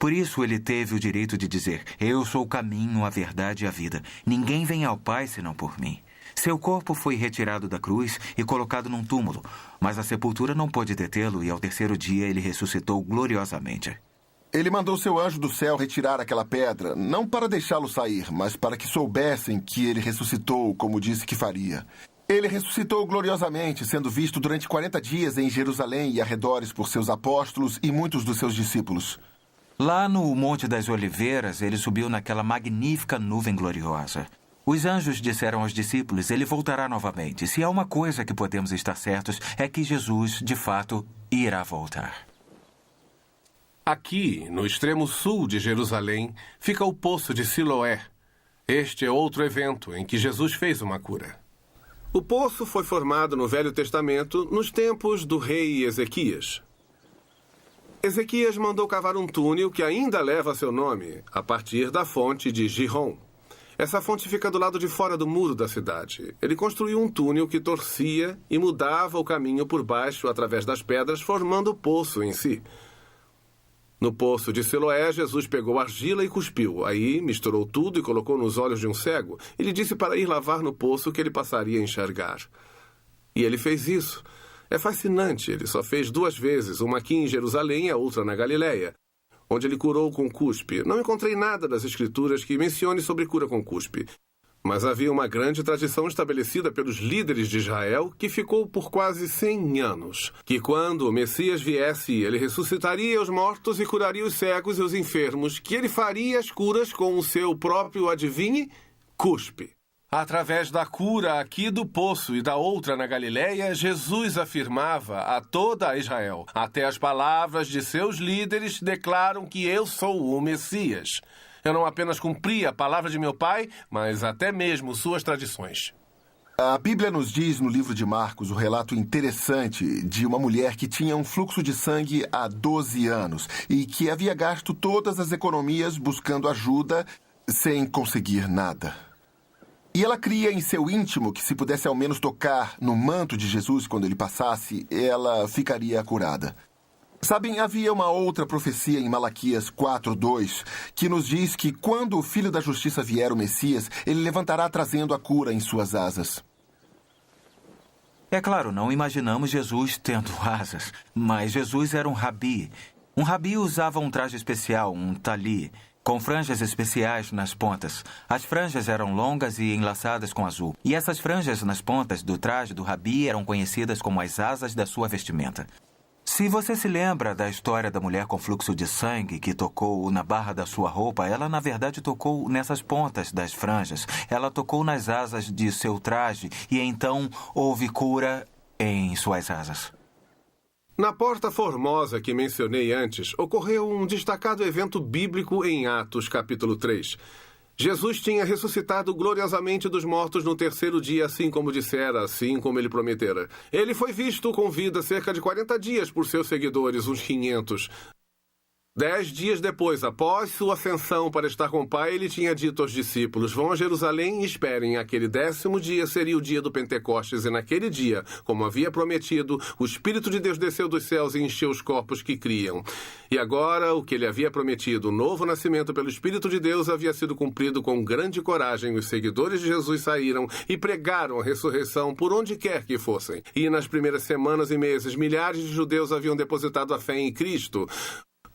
Por isso ele teve o direito de dizer: "Eu sou o caminho, a verdade e a vida. Ninguém vem ao Pai senão por mim." Seu corpo foi retirado da cruz e colocado num túmulo, mas a sepultura não pôde detê-lo e ao terceiro dia ele ressuscitou gloriosamente. Ele mandou seu anjo do céu retirar aquela pedra, não para deixá-lo sair, mas para que soubessem que ele ressuscitou, como disse que faria. Ele ressuscitou gloriosamente, sendo visto durante 40 dias em Jerusalém e arredores por seus apóstolos e muitos dos seus discípulos. Lá no Monte das Oliveiras, ele subiu naquela magnífica nuvem gloriosa. Os anjos disseram aos discípulos: ele voltará novamente. Se há uma coisa que podemos estar certos, é que Jesus, de fato, irá voltar. Aqui, no extremo sul de Jerusalém, fica o Poço de Siloé. Este é outro evento em que Jesus fez uma cura. O poço foi formado no Velho Testamento, nos tempos do rei Ezequias. Ezequias mandou cavar um túnel que ainda leva seu nome, a partir da fonte de Gihon. Essa fonte fica do lado de fora do muro da cidade. Ele construiu um túnel que torcia e mudava o caminho por baixo através das pedras, formando o poço em si. No poço de Siloé, Jesus pegou argila e cuspiu. Aí misturou tudo e colocou nos olhos de um cego. Ele disse para ir lavar no poço que ele passaria a enxergar. E ele fez isso. É fascinante, ele só fez 2 vezes, uma aqui em Jerusalém e a outra na Galiléia, onde ele curou com cuspe. Não encontrei nada das escrituras que mencione sobre cura com cuspe. Mas havia uma grande tradição estabelecida pelos líderes de Israel que ficou por quase 100 anos. Que quando o Messias viesse, ele ressuscitaria os mortos e curaria os cegos e os enfermos, que ele faria as curas com o seu próprio, adivinhe, cuspe. Através da cura aqui do poço e da outra na Galileia, Jesus afirmava a toda Israel: até as palavras de seus líderes declaram que eu sou o Messias. Eu não apenas cumpri a palavra de meu pai, mas até mesmo suas tradições. A Bíblia nos diz no livro de Marcos o relato interessante de uma mulher que tinha um fluxo de sangue há 12 anos e que havia gasto todas as economias buscando ajuda sem conseguir nada. E ela cria em seu íntimo que se pudesse ao menos tocar no manto de Jesus quando ele passasse, ela ficaria curada. Sabem, havia uma outra profecia em Malaquias 4:2 que nos diz que quando o Filho da Justiça vier, o Messias, ele levantará trazendo a cura em suas asas. É claro, não imaginamos Jesus tendo asas, mas Jesus era um rabi. Um rabi usava um traje especial, um tali, com franjas especiais nas pontas. As franjas eram longas e enlaçadas com azul. E essas franjas nas pontas do traje do rabi eram conhecidas como as asas da sua vestimenta. Se você se lembra da história da mulher com fluxo de sangue que tocou na barra da sua roupa, ela na verdade tocou nessas pontas das franjas. Ela tocou nas asas de seu traje e então houve cura em suas asas. Na Porta Formosa que mencionei antes, ocorreu um destacado evento bíblico em Atos, capítulo 3. Jesus tinha ressuscitado gloriosamente dos mortos no terceiro dia, assim como dissera, assim como ele prometera. Ele foi visto com vida cerca de 40 dias por seus seguidores, uns 500. 10 dias depois, após sua ascensão para estar com o Pai, ele tinha dito aos discípulos: vão a Jerusalém e esperem. Aquele 10º dia seria o dia do Pentecostes, e naquele dia, como havia prometido, o Espírito de Deus desceu dos céus e encheu os corpos que criam. E agora, o que ele havia prometido, o novo nascimento pelo Espírito de Deus, havia sido cumprido com grande coragem. Os seguidores de Jesus saíram e pregaram a ressurreição por onde quer que fossem. E nas primeiras semanas e meses, milhares de judeus haviam depositado a fé em Cristo.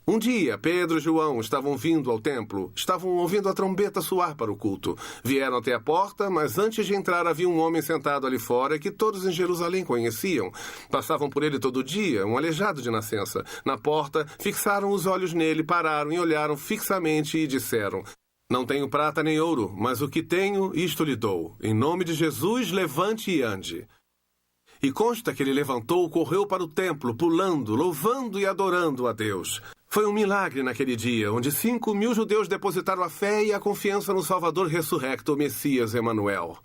Um dia, Pedro e João estavam vindo ao templo. Estavam ouvindo a trombeta soar para o culto. Vieram até a porta, mas antes de entrar havia um homem sentado ali fora que todos em Jerusalém conheciam. Passavam por ele todo dia, um aleijado de nascença. Na porta, fixaram os olhos nele, pararam e olharam fixamente e disseram: não tenho prata nem ouro, mas o que tenho, isto lhe dou. Em nome de Jesus, levante e ande. E consta que ele levantou, correu para o templo, pulando, louvando e adorando a Deus. Foi um milagre naquele dia, onde 5.000 judeus depositaram a fé e a confiança no Salvador ressurrecto, o Messias Emanuel.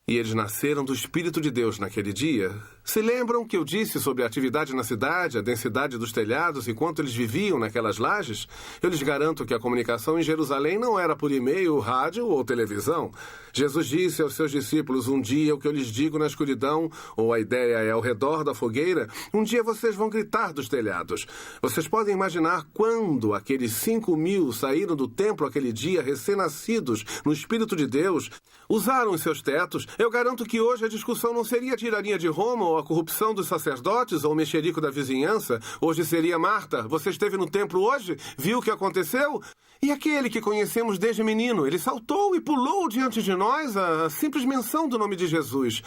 E eles nasceram do Espírito de Deus naquele dia. Se lembram que eu disse sobre a atividade na cidade, a densidade dos telhados enquanto eles viviam naquelas lajes? Eu lhes garanto que a comunicação em Jerusalém não era por e-mail, rádio ou televisão. Jesus disse aos seus discípulos: um dia o que eu lhes digo na escuridão, ou a ideia é ao redor da fogueira, um dia vocês vão gritar dos telhados. Vocês podem imaginar quando aqueles 5.000 saíram do templo aquele dia, recém-nascidos no Espírito de Deus, usaram os seus tetos. Eu garanto que hoje a discussão não seria a tirania de Roma ou a corrupção dos sacerdotes ou o mexerico da vizinhança. Hoje seria: Marta, você esteve no templo hoje? Viu o que aconteceu? E aquele que conhecemos desde menino, ele saltou e pulou diante de nós a simples menção do nome de Jesus.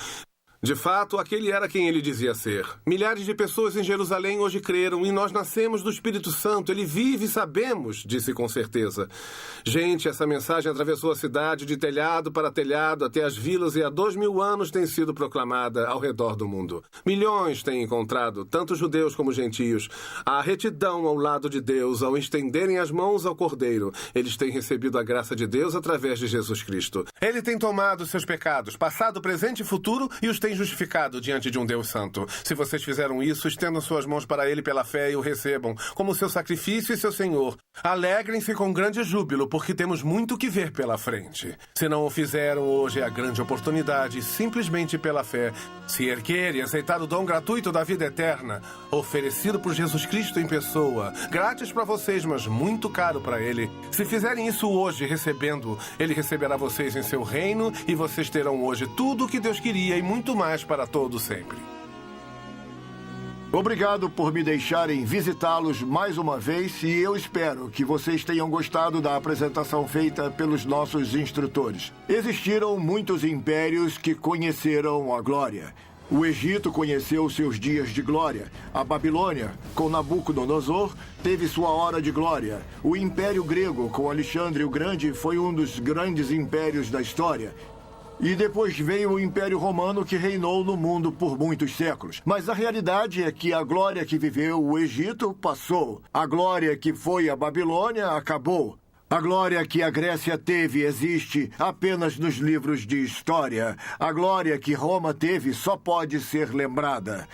De fato, aquele era quem ele dizia ser. Milhares de pessoas em Jerusalém hoje creram e nós nascemos do Espírito Santo. Ele vive, sabemos, disse com certeza. Gente, essa mensagem atravessou a cidade de telhado para telhado até as vilas e há 2.000 anos tem sido proclamada ao redor do mundo. Milhões têm encontrado, tanto judeus como gentios, a retidão ao lado de Deus ao estenderem as mãos ao Cordeiro. Eles têm recebido a graça de Deus através de Jesus Cristo. Ele tem tomado seus pecados, passado, presente e futuro, e os tem justificado diante de um Deus santo. Se vocês fizeram isso, estendam suas mãos para ele pela fé e o recebam como seu sacrifício e seu Senhor. Alegrem-se com grande júbilo, porque temos muito que ver pela frente. Se não o fizeram, hoje é a grande oportunidade, simplesmente pela fé, se erguer e aceitar o dom gratuito da vida eterna, oferecido por Jesus Cristo em pessoa, grátis para vocês, mas muito caro para ele. Se fizerem isso hoje, recebendo, ele receberá vocês em seu reino e vocês terão hoje tudo o que Deus queria e muito mais para todo sempre. Obrigado por me deixarem visitá-los mais uma vez e eu espero que vocês tenham gostado da apresentação feita pelos nossos instrutores. Existiram muitos impérios que conheceram a glória. O Egito conheceu seus dias de glória. A Babilônia, com Nabucodonosor, teve sua hora de glória. O Império Grego, com Alexandre o Grande, foi um dos grandes impérios da história. E depois veio o Império Romano, que reinou no mundo por muitos séculos. Mas a realidade é que a glória que viveu o Egito passou. A glória que foi a Babilônia acabou. A glória que a Grécia teve existe apenas nos livros de história. A glória que Roma teve só pode ser lembrada.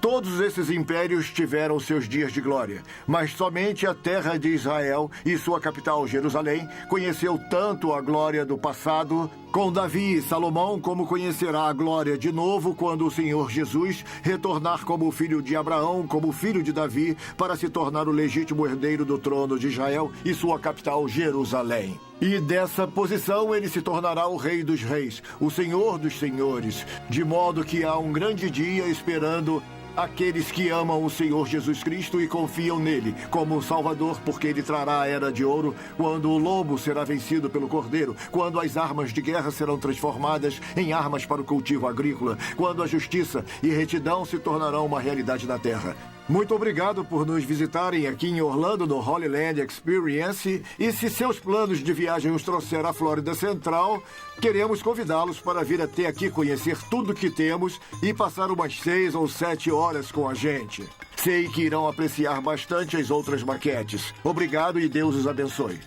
Todos esses impérios tiveram seus dias de glória, mas somente a terra de Israel e sua capital, Jerusalém, conheceu tanto a glória do passado com Davi e Salomão, como conhecerá a glória de novo quando o Senhor Jesus retornar como filho de Abraão, como filho de Davi, para se tornar o legítimo herdeiro do trono de Israel e sua capital, Jerusalém. E dessa posição ele se tornará o Rei dos Reis, o Senhor dos Senhores, de modo que há um grande dia esperando aqueles que amam o Senhor Jesus Cristo e confiam nele como Salvador, porque ele trará a era de ouro, quando o lobo será vencido pelo cordeiro, quando as armas de guerra serão transformadas em armas para o cultivo agrícola, quando a justiça e retidão se tornarão uma realidade na terra. Muito obrigado por nos visitarem aqui em Orlando, no Holy Land Experience. E se seus planos de viagem os trouxer à Flórida Central, queremos convidá-los para vir até aqui conhecer tudo que temos e passar umas 6 ou 7 horas com a gente. Sei que irão apreciar bastante as outras maquetes. Obrigado e Deus os abençoe.